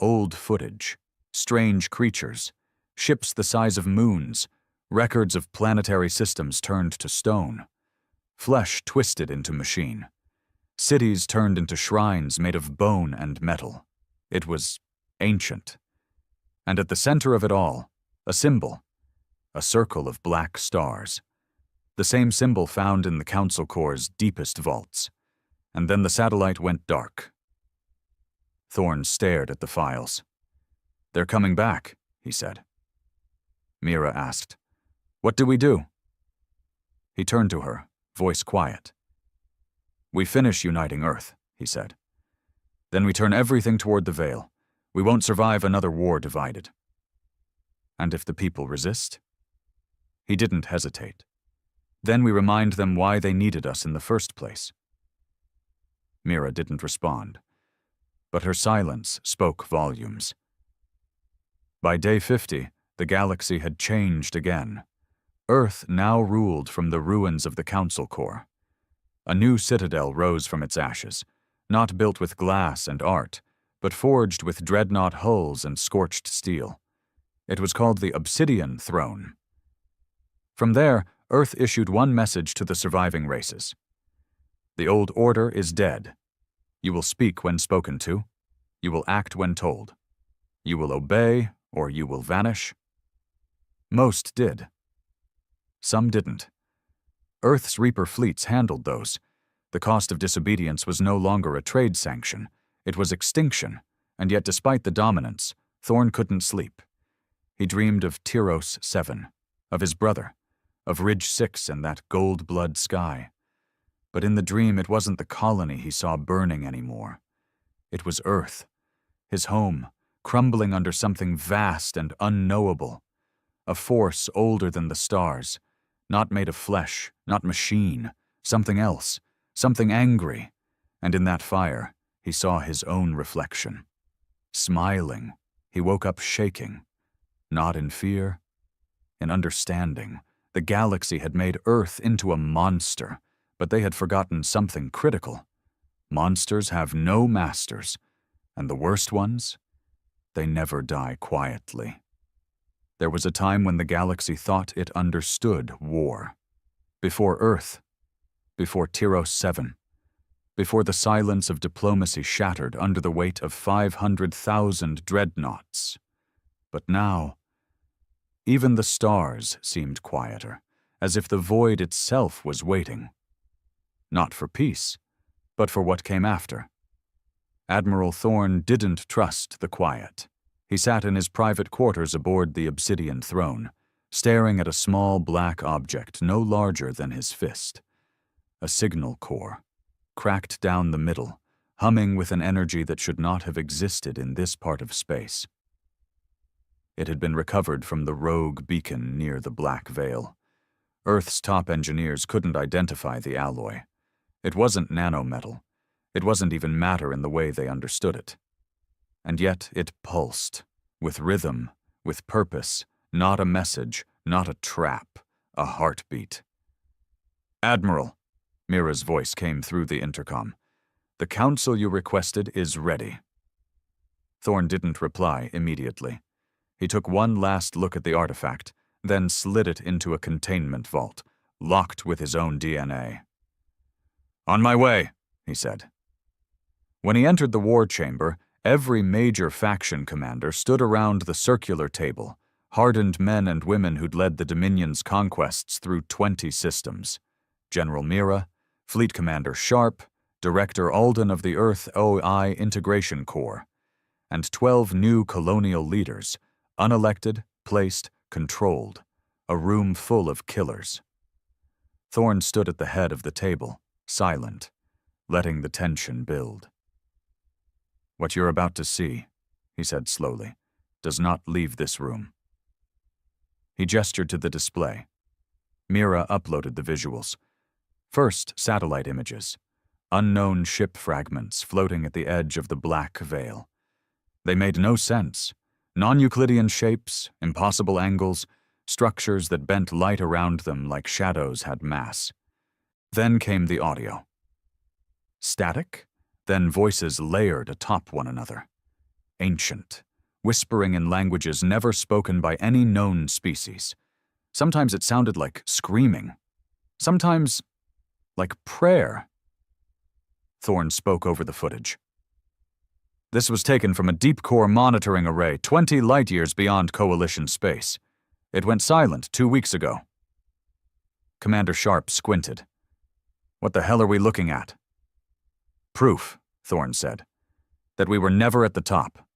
Old footage, strange creatures, ships the size of moons, records of planetary systems turned to stone, flesh twisted into machine, cities turned into shrines made of bone and metal. It was ancient. And at the center of it all, a symbol, a circle of black stars, the same symbol found in the Council Corps' deepest vaults. And then the satellite went dark. Thorne stared at the files. They're coming back, he said. Mira asked, What do we do? He turned to her, voice quiet. We finish uniting Earth, he said. Then we turn everything toward the Veil. We won't survive another war divided. And if the people resist? He didn't hesitate. Then we remind them why they needed us in the first place. Mira didn't respond, but her silence spoke volumes. By day 50, the galaxy had changed again. Earth now ruled from the ruins of the Council Corps. A new citadel rose from its ashes, not built with glass and art, but forged with dreadnought hulls and scorched steel. It was called the Obsidian Throne. From there, Earth issued one message to the surviving races. The old order is dead. You will speak when spoken to. You will act when told. You will obey, or you will vanish. Most did. Some didn't. Earth's Reaper fleets handled those. The cost of disobedience was no longer a trade sanction. It was extinction, and yet despite the dominance, Thorne couldn't sleep. He dreamed of Tyros 7, of his brother, of Ridge 6 and that gold blood sky. But in the dream, it wasn't the colony he saw burning anymore. It was Earth, his home, crumbling under something vast and unknowable, a force older than the stars, not made of flesh, not machine, something else, something angry, and in that fire, he saw his own reflection. Smiling, he woke up shaking, not in fear, in understanding. The galaxy had made Earth into a monster, but they had forgotten something critical. Monsters have no masters, and the worst ones, they never die quietly. There was a time when the galaxy thought it understood war. Before Earth, before Tyros 7, before the silence of diplomacy shattered under the weight of 500,000 dreadnoughts. But now, even the stars seemed quieter, as if the void itself was waiting. Not for peace, but for what came after. Admiral Thorne didn't trust the quiet. He sat in his private quarters aboard the Obsidian Throne, staring at a small black object no larger than his fist. A signal core, cracked down the middle, humming with an energy that should not have existed in this part of space. It had been recovered from the rogue beacon near the Black Veil. Earth's top engineers couldn't identify the alloy. It wasn't nanometal. It wasn't even matter in the way they understood it. And yet it pulsed, with rhythm, with purpose, not a message, not a trap, a heartbeat. "Admiral," Mira's voice came through the intercom. "The council you requested is ready." Thorn didn't reply immediately. He took one last look at the artifact, then slid it into a containment vault, locked with his own DNA. "On my way," he said. When he entered the war chamber, every major faction commander stood around the circular table, hardened men and women who'd led the Dominion's conquests through 20 systems. General Mira, Fleet Commander Sharp, Director Alden of the Earth OI Integration Corps, and 12 new colonial leaders, unelected, placed, controlled, a room full of killers. Thorn stood at the head of the table, silent, letting the tension build. "What you're about to see," he said slowly, "does not leave this room." He gestured to the display. Mira uploaded the visuals. First, satellite images, unknown ship fragments floating at the edge of the black veil. They made no sense. Non-Euclidean shapes, impossible angles, structures that bent light around them like shadows had mass. Then came the audio. Static, then voices layered atop one another. Ancient, whispering in languages never spoken by any known species. Sometimes it sounded like screaming. Sometimes like prayer. Thorn spoke over the footage. "This was taken from a deep-core monitoring array 20 light-years beyond Coalition space. It went silent 2 weeks ago." Commander Sharp squinted. "What the hell are we looking at?" "Proof," Thorn said, "that we were never at the top."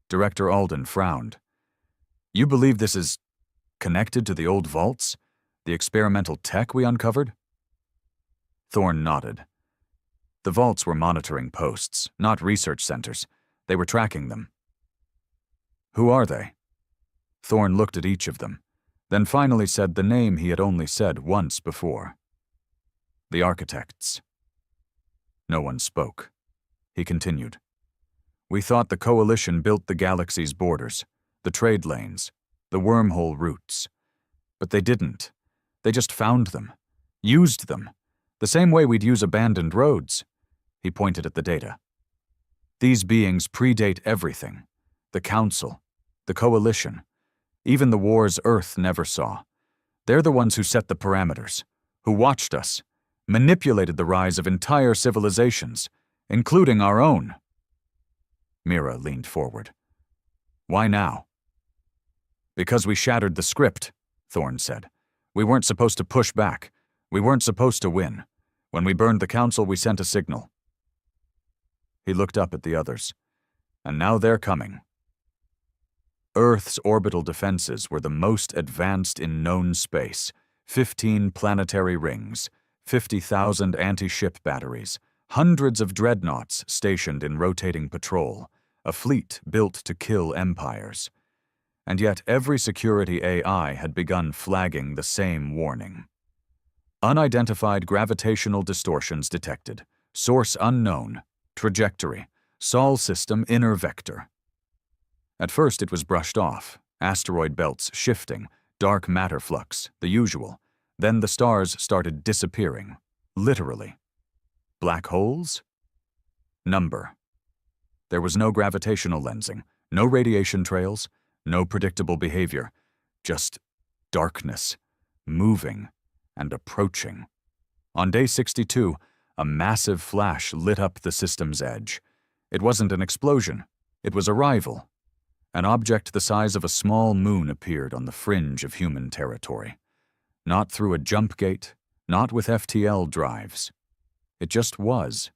Director Alden frowned. "You believe this is connected to the old vaults? The experimental tech we uncovered?" Thorn nodded. The vaults were monitoring posts, not research centers. They were tracking them. "Who are they?" Thorn looked at each of them, then finally said the name he had only said once before. "The architects." No one spoke. He continued. "We thought the Coalition built the galaxy's borders, the trade lanes, the wormhole routes. But they didn't. They just found them, used them, the same way we'd use abandoned roads." He pointed at the data. "These beings predate everything. The Council, the Coalition, even the wars Earth never saw. They're the ones who set the parameters, who watched us, manipulated the rise of entire civilizations, including our own." Mira leaned forward. "Why now?" "Because we shattered the script," Thorn said. "We weren't supposed to push back. We weren't supposed to win. When we burned the Council, we sent a signal." He looked up at the others. "And now they're coming." Earth's orbital defenses were the most advanced in known space. 15 planetary rings, 50,000 anti-ship batteries, hundreds of dreadnoughts stationed in rotating patrol, a fleet built to kill empires. And yet every security AI had begun flagging the same warning. Unidentified gravitational distortions detected. Source unknown. Trajectory. Sol system inner vector. At first it was brushed off. Asteroid belts shifting. Dark matter flux, the usual. Then the stars started disappearing. Literally. Black holes? Number. There was no gravitational lensing, no radiation trails, no predictable behavior. Just darkness. Moving. And approaching. On day 62, a massive flash lit up the system's edge. It wasn't an explosion. It was arrival. An object the size of a small moon appeared on the fringe of human territory. Not through a jump gate, not with FTL drives. It just was.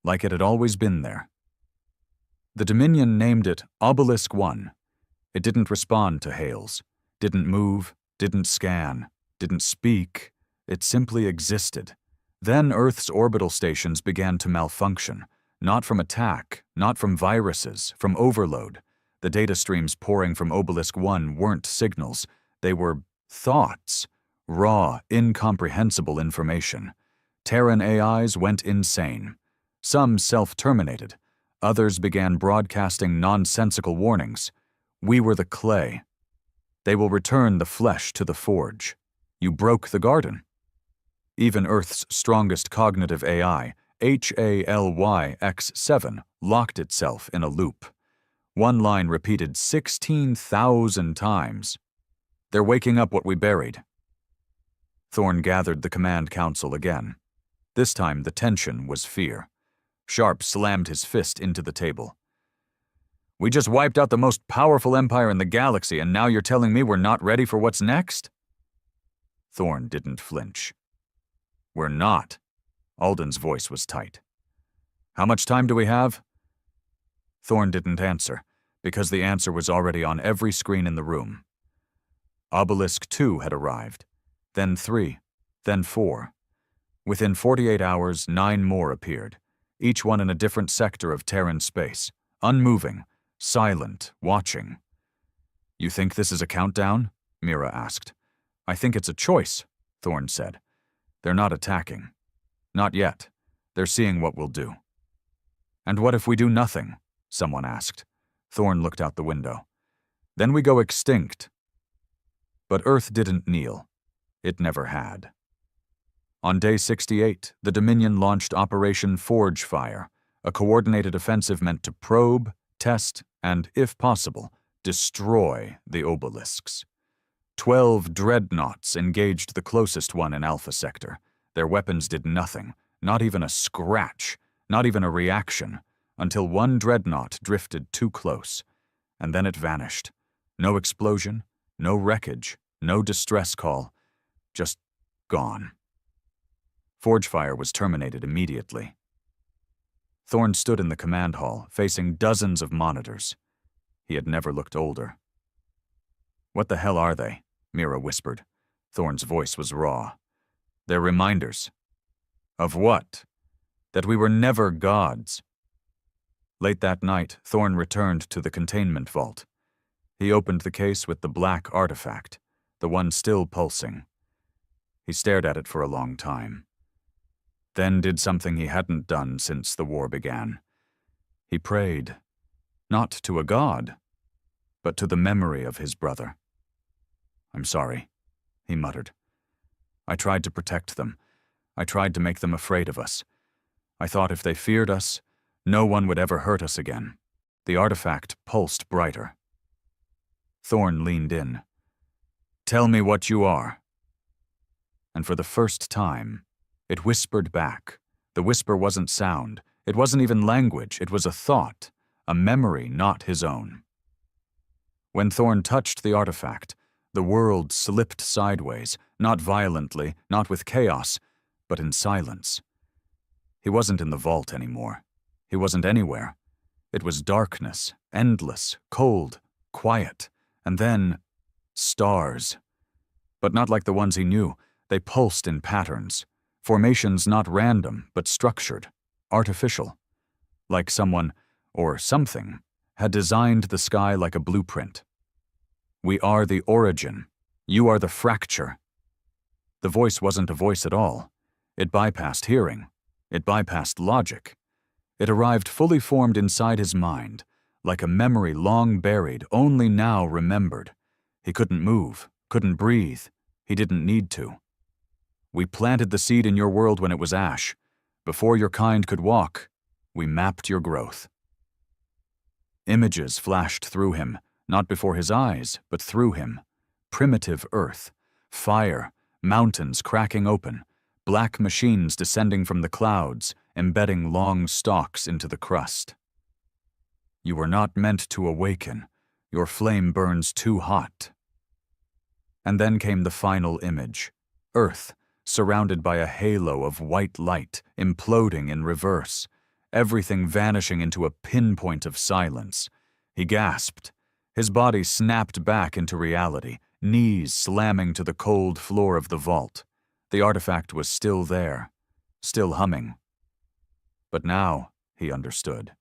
Like it had always been there. The Dominion named it Obelisk 1. It didn't respond to hails, didn't move, didn't scan, didn't speak. It simply existed. Then Earth's orbital stations began to malfunction, not from attack, not from viruses, from overload. The data streams pouring from Obelisk 1 weren't signals. They were thoughts, Raw, incomprehensible information. Terran AIs went insane. Some self-terminated. Others began broadcasting nonsensical warnings. We were the clay. They will return the flesh to the forge. You broke the garden. Even Earth's strongest cognitive AI, HFY X7, locked itself in a loop. One line repeated 16,000 times. They're waking up what we buried. Thorne gathered the command council again. This time the tension was fear. Sharp slammed his fist into the table. We just wiped out the most powerful empire in the galaxy, and now you're telling me we're not ready for what's next? Thorne didn't flinch. We're not. Alden's voice was tight. How much time do we have? Thorne didn't answer, because the answer was already on every screen in the room. Obelisk 2 had arrived, then 3, then 4. Within 48 hours, 9 more appeared, each one in a different sector of Terran space, unmoving, silent, watching. You think this is a countdown? Mira asked. I think it's a choice, Thorne said. They're not attacking. Not yet. They're seeing what we'll do. And what if we do nothing? Someone asked. Thorne looked out the window. Then we go extinct. But Earth didn't kneel. It never had. On day 68, the Dominion launched Operation Forge Fire, a coordinated offensive meant to probe, test, and, if possible, destroy the obelisks. 12 Dreadnoughts engaged the closest one in Alpha Sector. Their weapons did nothing, not even a scratch, not even a reaction, until one Dreadnought drifted too close, and then it vanished. No explosion, no wreckage, no distress call, just gone. Forge fire was terminated immediately. Thorne stood in the command hall, facing dozens of monitors. He had never looked older. What the hell are they? Mira whispered. Thorne's voice was raw. They're reminders. Of what? That we were never gods. Late that night, Thorne returned to the containment vault. He opened the case with the black artifact, the one still pulsing. He stared at it for a long time. Then did something he hadn't done since the war began. He prayed, not to a god, but to the memory of his brother. I'm sorry, he muttered. I tried to protect them. I tried to make them afraid of us. I thought if they feared us, no one would ever hurt us again. The artifact pulsed brighter. Thorne leaned in. Tell me what you are. And for the first time, it whispered back. The whisper wasn't sound. It wasn't even language. It was a thought, a memory not his own. When Thorne touched the artifact, the world slipped sideways, not violently, not with chaos, but in silence. He wasn't in the vault anymore. He wasn't anywhere. It was darkness, endless, cold, quiet, and then stars. But not like the ones he knew. They pulsed in patterns. Formations not random, but structured, artificial. Like someone, or something, had designed the sky like a blueprint. We are the origin. You are the fracture. The voice wasn't a voice at all. It bypassed hearing. It bypassed logic. It arrived fully formed inside his mind, like a memory long buried, only now remembered. He couldn't move, couldn't breathe. He didn't need to. We planted the seed in your world when it was ash. Before your kind could walk, we mapped your growth. Images flashed through him, not before his eyes, but through him. Primitive Earth, fire, mountains cracking open, black machines descending from the clouds, embedding long stalks into the crust. You were not meant to awaken. Your flame burns too hot. And then came the final image. Earth, surrounded by a halo of white light, imploding in reverse, everything vanishing into a pinpoint of silence. He gasped. His body snapped back into reality, knees slamming to the cold floor of the vault. The artifact was still there, still humming. But now, he understood.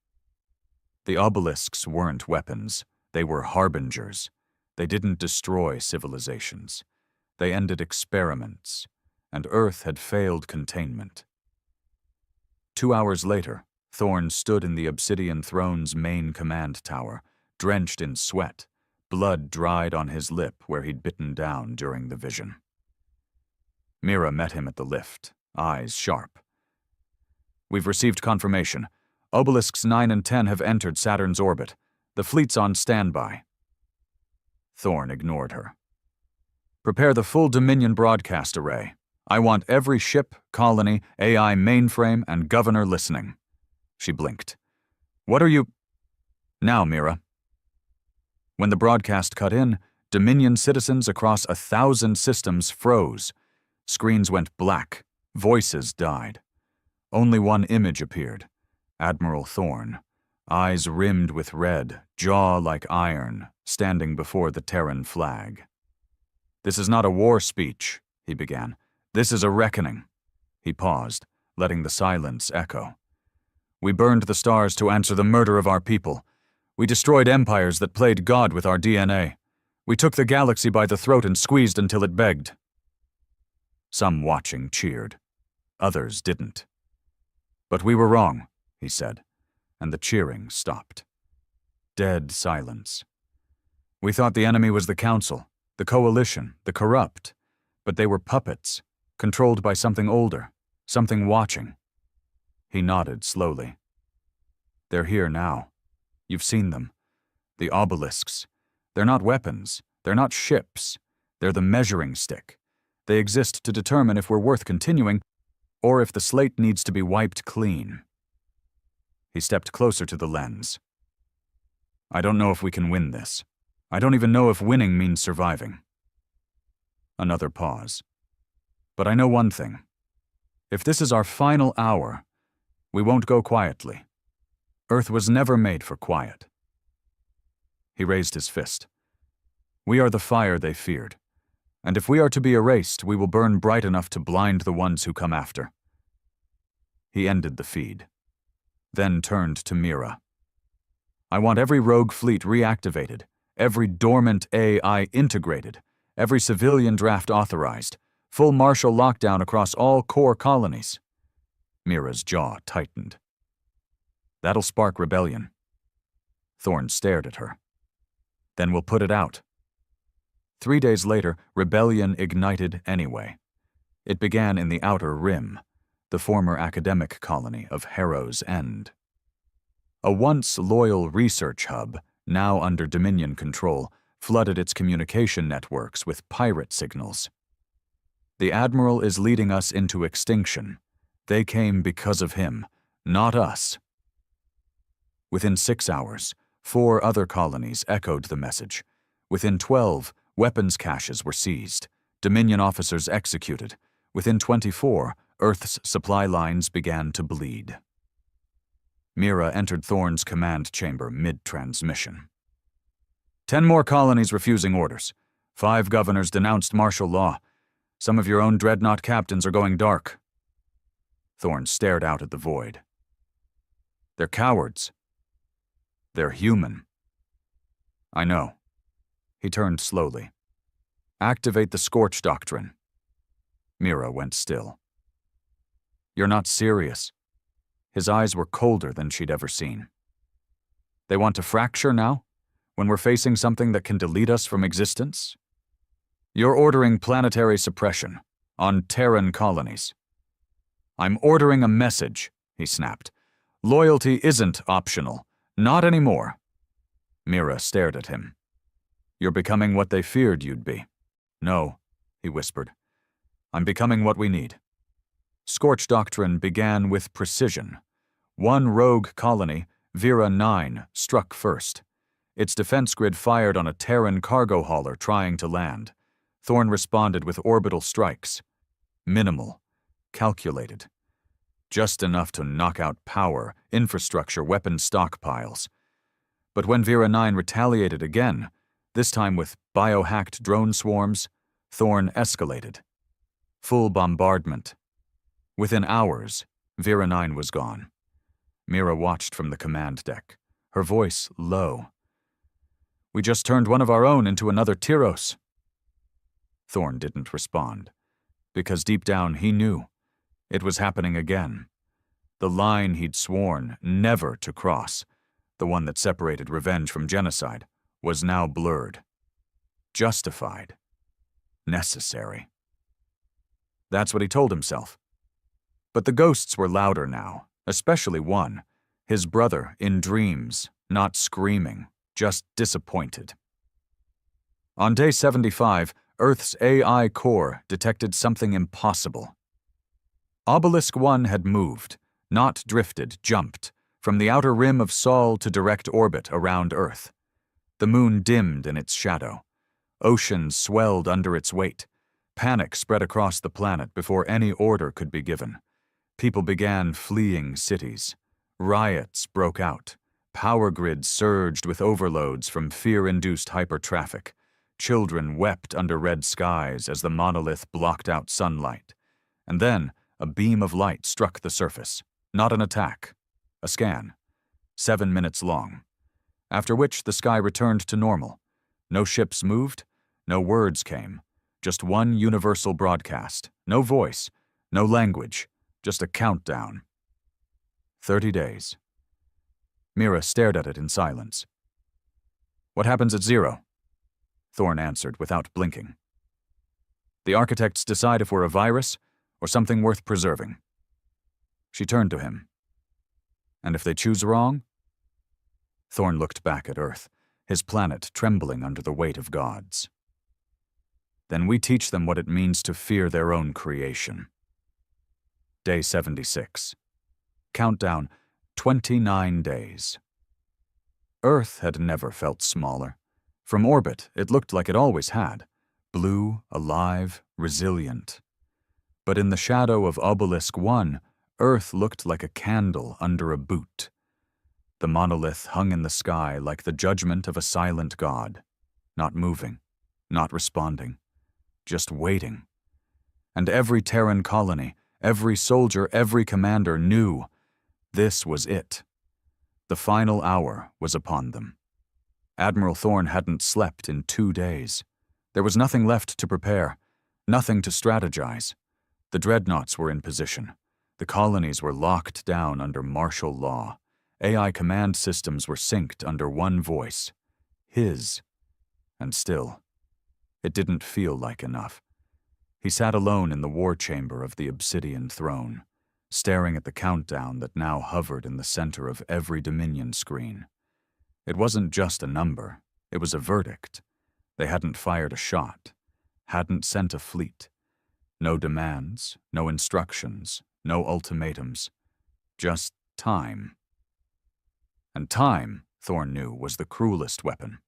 The obelisks weren't weapons. They were harbingers. They didn't destroy civilizations. They ended experiments, and Earth had failed containment. 2 hours later, Thorn stood in the Obsidian Throne's main command tower, drenched in sweat, blood dried on his lip where he'd bitten down during the vision. Mira met him at the lift, eyes sharp. "We've received confirmation. Obelisks 9 and 10 have entered Saturn's orbit. The fleet's on standby." Thorn ignored her. "Prepare the full Dominion broadcast array. I want every ship, colony, AI mainframe, and governor listening." She blinked. "What are you—" "Now, Mira." When the broadcast cut in, Dominion citizens across 1,000 systems froze. Screens went black. Voices died. Only one image appeared. Admiral Thorn, eyes rimmed with red, jaw like iron, standing before the Terran flag. "This is not a war speech," he began. "This is a reckoning." He paused, letting the silence echo. "We burned the stars to answer the murder of our people. We destroyed empires that played God with our DNA. We took the galaxy by the throat and squeezed until it begged." Some watching cheered. Others didn't. "But we were wrong," he said, and the cheering stopped. Dead silence. "We thought the enemy was the Council, the Coalition, the corrupt, but they were puppets, controlled by something older, something watching." He nodded slowly. "They're here now. You've seen them. The obelisks. They're not weapons. They're not ships. They're the measuring stick. They exist to determine if we're worth continuing or if the slate needs to be wiped clean." He stepped closer to the lens. "I don't know if we can win this. I don't even know if winning means surviving." Another pause. "But I know one thing. If this is our final hour, we won't go quietly. Earth was never made for quiet." He raised his fist. "We are the fire they feared. And if we are to be erased, we will burn bright enough to blind the ones who come after." He ended the feed, then turned to Mira. "I want every rogue fleet reactivated, every dormant AI integrated, every civilian draft authorized, full martial lockdown across all core colonies." Mira's jaw tightened. "That'll spark rebellion." Thorn stared at her. "Then we'll put it out." 3 days later, rebellion ignited anyway. It began in the Outer Rim, the former academic colony of Harrow's End. A once loyal research hub, now under Dominion control, flooded its communication networks with pirate signals. "The Admiral is leading us into extinction. They came because of him, not us." Within 6 hours, 4 other colonies echoed the message. Within 12, weapons caches were seized, Dominion officers executed. Within 24, Earth's supply lines began to bleed. Mira entered Thorn's command chamber mid-transmission. 10 more colonies refusing orders. 5 governors denounced martial law. Some of your own Dreadnought captains are going dark." Thorn stared out at the void. "They're cowards. They're human." "I know." He turned slowly. "Activate the Scorch Doctrine." Mira went still. "You're not serious." His eyes were colder than she'd ever seen. "They want to fracture now? When we're facing something that can delete us from existence? You're ordering planetary suppression on Terran colonies." "I'm ordering a message," he snapped. "Loyalty isn't optional. Not anymore." Mira stared at him. "You're becoming what they feared you'd be." "No," he whispered. "I'm becoming what we need." Scorch Doctrine began with precision. One rogue colony, Vera 9, struck first. Its defense grid fired on a Terran cargo hauler trying to land. Thorn responded with orbital strikes. Minimal. Calculated. Just enough to knock out power, infrastructure, weapon stockpiles. But when Vera 9 retaliated again, this time with biohacked drone swarms, Thorn escalated. Full bombardment. Within hours, Vera 9 was gone. Mira watched from the command deck, her voice low. "We just turned one of our own into another Tyros." Thorn didn't respond, because deep down he knew it was happening again. The line he'd sworn never to cross, the one that separated revenge from genocide, was now blurred. Justified. Necessary. That's what he told himself. But the ghosts were louder now, especially one, his brother, in dreams, not screaming, just disappointed. On day 75, Earth's AI core detected something impossible. Obelisk 1 had moved, not drifted, jumped, from the outer rim of Sol to direct orbit around Earth. The moon dimmed in its shadow. Oceans swelled under its weight. Panic spread across the planet before any order could be given. People began fleeing cities. Riots broke out. Power grids surged with overloads from fear-induced hypertraffic. Children wept under red skies as the monolith blocked out sunlight. And then, a beam of light struck the surface. Not an attack. A scan. 7 minutes long. After which the sky returned to normal. No ships moved, no words came. Just one universal broadcast. No voice, no language, just a countdown. 30 days. Mira stared at it in silence. What happens at 0? Thorn answered without blinking. The architects decide if we're a virus or something worth preserving. She turned to him. And if they choose wrong? Thorn looked back at Earth, his planet trembling under the weight of gods. Then we teach them what it means to fear their own creation. Day 76. Countdown, 29 days. Earth had never felt smaller. From orbit, it looked like it always had. Blue, alive, resilient. But in the shadow of Obelisk 1, Earth looked like a candle under a boot. The monolith hung in the sky like the judgment of a silent god, not moving, not responding, just waiting. And every Terran colony, every soldier, every commander knew this was it. The final hour was upon them. Admiral Thorn hadn't slept in 2 days. There was nothing left to prepare, nothing to strategize. The Dreadnoughts were in position. The colonies were locked down under martial law. AI command systems were synced under one voice. His. And still, it didn't feel like enough. He sat alone in the war chamber of the obsidian throne, staring at the countdown that now hovered in the center of every Dominion screen. It wasn't just a number, it was a verdict. They hadn't fired a shot, hadn't sent a fleet. No demands, no instructions, no ultimatums. Just time. And time, Thorn knew, was the cruelest weapon.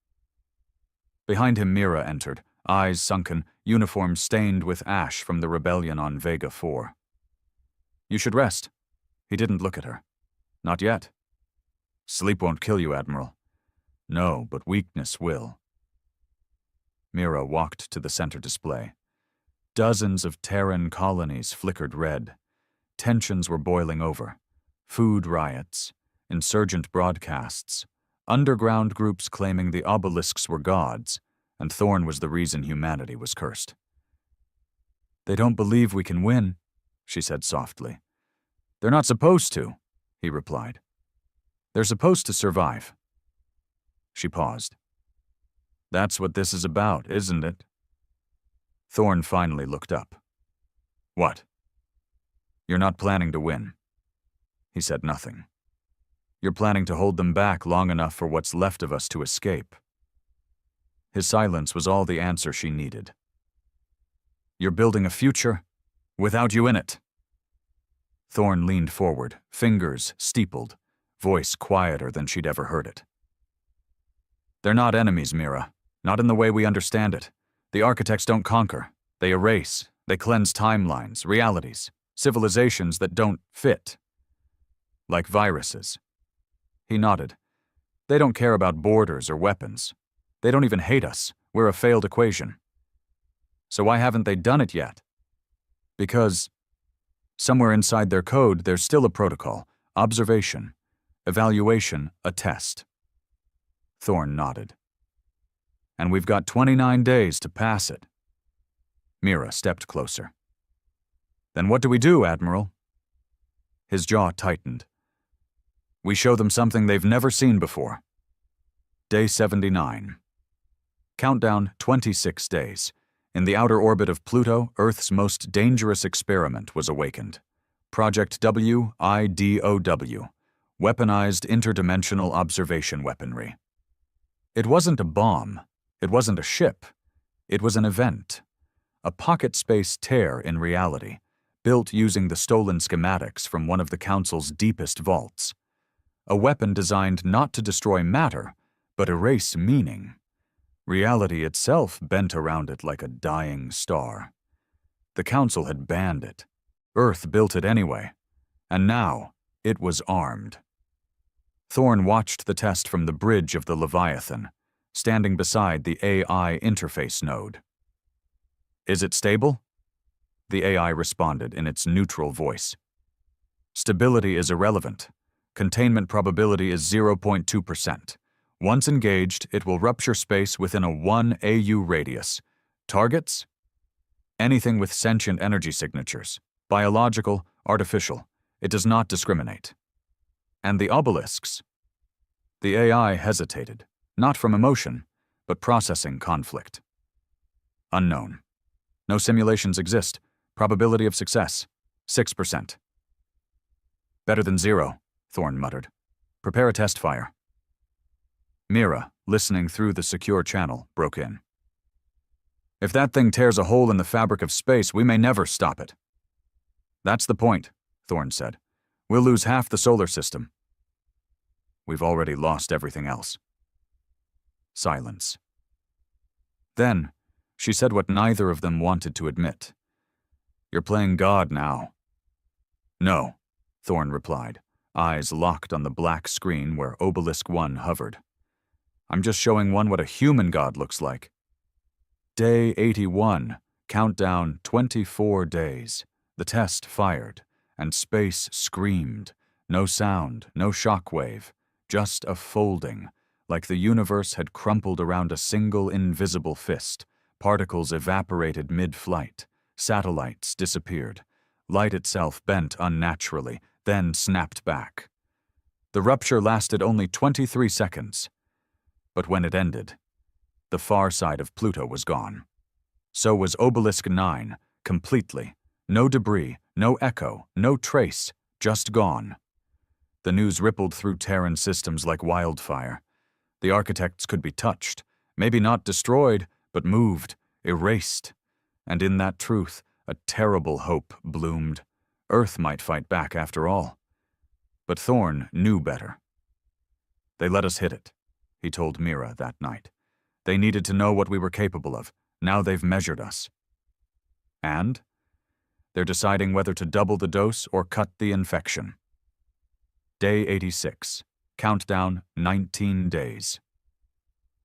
Behind him Mira entered, eyes sunken, uniform stained with ash from the rebellion on Vega 4. You should rest. He didn't look at her. Not yet. Sleep won't kill you, Admiral. No, but weakness will. Mira walked to the center display. Dozens of Terran colonies flickered red. Tensions were boiling over. Food riots, insurgent broadcasts, underground groups claiming the obelisks were gods, and Thorn was the reason humanity was cursed. They don't believe we can win, she said softly. They're not supposed to, he replied. They're supposed to survive. She paused. That's what this is about, isn't it? Thorn finally looked up. What? You're not planning to win. He said nothing. You're planning to hold them back long enough for what's left of us to escape. His silence was all the answer she needed. You're building a future without you in it. Thorn leaned forward, fingers steepled, voice quieter than she'd ever heard it. They're not enemies, Mira. Not in the way we understand it. The architects don't conquer. They erase. They cleanse timelines, realities, civilizations that don't fit. Like viruses. He nodded. They don't care about borders or weapons. They don't even hate us. We're a failed equation. So why haven't they done it yet? Because somewhere inside their code, there's still a protocol, observation, evaluation, a test. Thorn nodded. And we've got 29 days to pass it. Mira stepped closer. Then what do we do, Admiral? His jaw tightened. We show them something they've never seen before. Day 79. Countdown 26 days. In the outer orbit of Pluto, Earth's most dangerous experiment was awakened. Project WIDOW, Weaponized Interdimensional Observation Weaponry. It wasn't a bomb. It wasn't a ship. It was an event. A pocket space tear in reality, built using the stolen schematics from one of the Council's deepest vaults. A weapon designed not to destroy matter, but erase meaning. Reality itself bent around it like a dying star. The Council had banned it. Earth built it anyway. And now, it was armed. Thorne watched the test from the bridge of the Leviathan, standing beside the AI interface node. Is it stable? The AI responded in its neutral voice. Stability is irrelevant. Containment probability is 0.2%. Once engaged, it will rupture space within a 1 AU radius. Targets? Anything with sentient energy signatures. Biological, artificial. It does not discriminate. And the obelisks? The AI hesitated, not from emotion, but processing conflict. Unknown. No simulations exist. Probability of success, 6%. Better than 0, Thorne muttered. Prepare a test fire. Mira, listening through the secure channel, broke in. If that thing tears a hole in the fabric of space, we may never stop it. That's the point, Thorne said. We'll lose half the solar system. We've already lost everything else. Silence. Then, she said what neither of them wanted to admit. You're playing God now. No, Thorne replied, eyes locked on the black screen where Obelisk 1 hovered. I'm just showing one what a human God looks like. Day 81, countdown 24 days. The test fired, and space screamed. No sound, no shockwave, just a folding, like the universe had crumpled around a single invisible fist. Particles evaporated mid-flight. Satellites disappeared. Light itself bent unnaturally, then snapped back. The rupture lasted only 23 seconds. But when it ended, the far side of Pluto was gone. So was Obelisk 9, completely. No debris, no echo, no trace, just gone. The news rippled through Terran systems like wildfire. The architects could be touched, maybe not destroyed, but moved, erased. And in that truth, a terrible hope bloomed. Earth might fight back after all. But Thorne knew better. They let us hit it, he told Mira that night. They needed to know what we were capable of. Now they've measured us. And they're deciding whether to double the dose or cut the infection. Day 86. Countdown 19 days.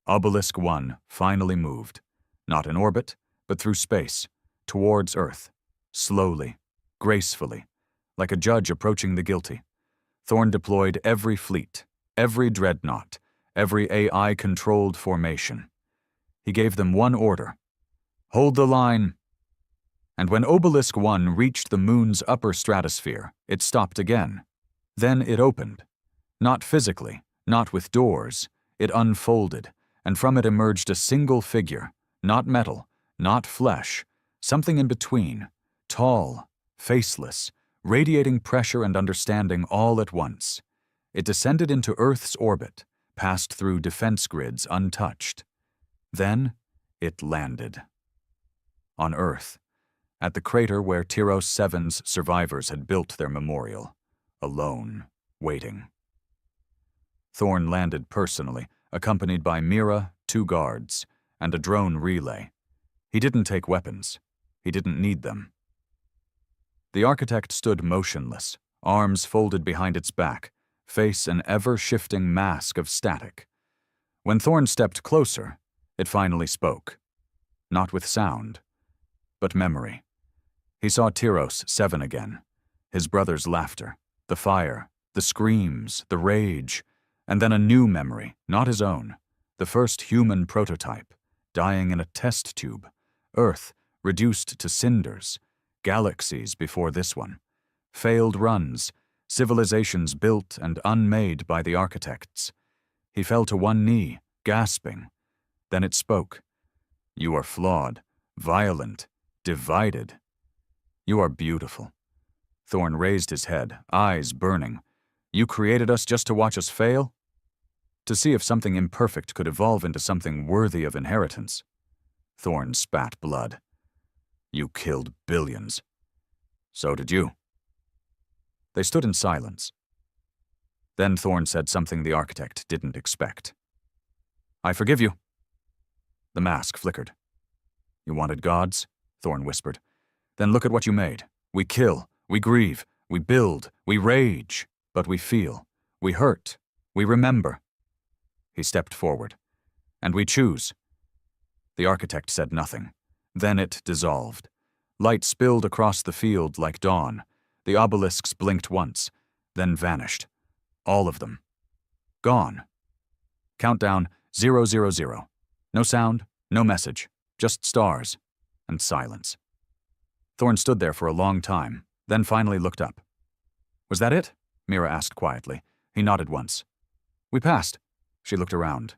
Obelisk 1 finally moved, not in orbit, but through space, towards Earth, slowly, gracefully, like a judge approaching the guilty. Thorne deployed every fleet, every dreadnought, every AI-controlled formation. He gave them one order: hold the line. And when Obelisk 1 reached the moon's upper stratosphere, it stopped again. Then it opened. Not physically, not with doors. It unfolded, and from it emerged a single figure, not metal, not flesh, something in between, tall, faceless, radiating pressure and understanding all at once. It descended into Earth's orbit, passed through defense grids untouched. Then it landed. On Earth, at the crater where Tyros 7's survivors had built their memorial, alone, waiting. Thorne landed personally, accompanied by Mira, 2 guards, and a drone relay. He didn't take weapons. He didn't need them. The architect stood motionless, arms folded behind its back, face an ever-shifting mask of static. When Thorne stepped closer, it finally spoke. Not with sound, but memory. He saw Tyros 7 again, his brother's laughter, the fire, the screams, the rage, and then a new memory, not his own, the first human prototype, dying in a test tube, Earth reduced to cinders, galaxies before this one, failed runs, civilizations built and unmade by the architects. He fell to one knee, gasping. Then it spoke. You are flawed, violent, divided. You are beautiful. Thorn raised his head, eyes burning. You created us just to watch us fail? To see if something imperfect could evolve into something worthy of inheritance. Thorn spat blood. You killed billions. So did you. They stood in silence. Then Thorn said something the architect didn't expect. I forgive you. The mask flickered. You wanted gods? Thorn whispered. Then look at what you made. We kill, we grieve, we build, we rage, but we feel, we hurt, we remember. He stepped forward. And we choose. The architect said nothing. Then it dissolved. Light spilled across the field like dawn. The obelisks blinked once, then vanished. All of them. Gone. Countdown 000. No sound, no message, just stars and silence. Thorn stood there for a long time, then finally looked up. Was that it? Mira asked quietly. He nodded once. We passed. She looked around.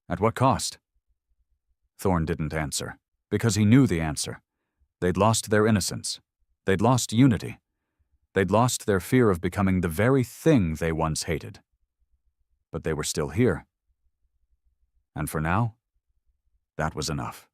At what cost? Thorn didn't answer, because he knew the answer. They'd lost their innocence. They'd lost unity. They'd lost their fear of becoming the very thing they once hated. But they were still here. And for now, that was enough.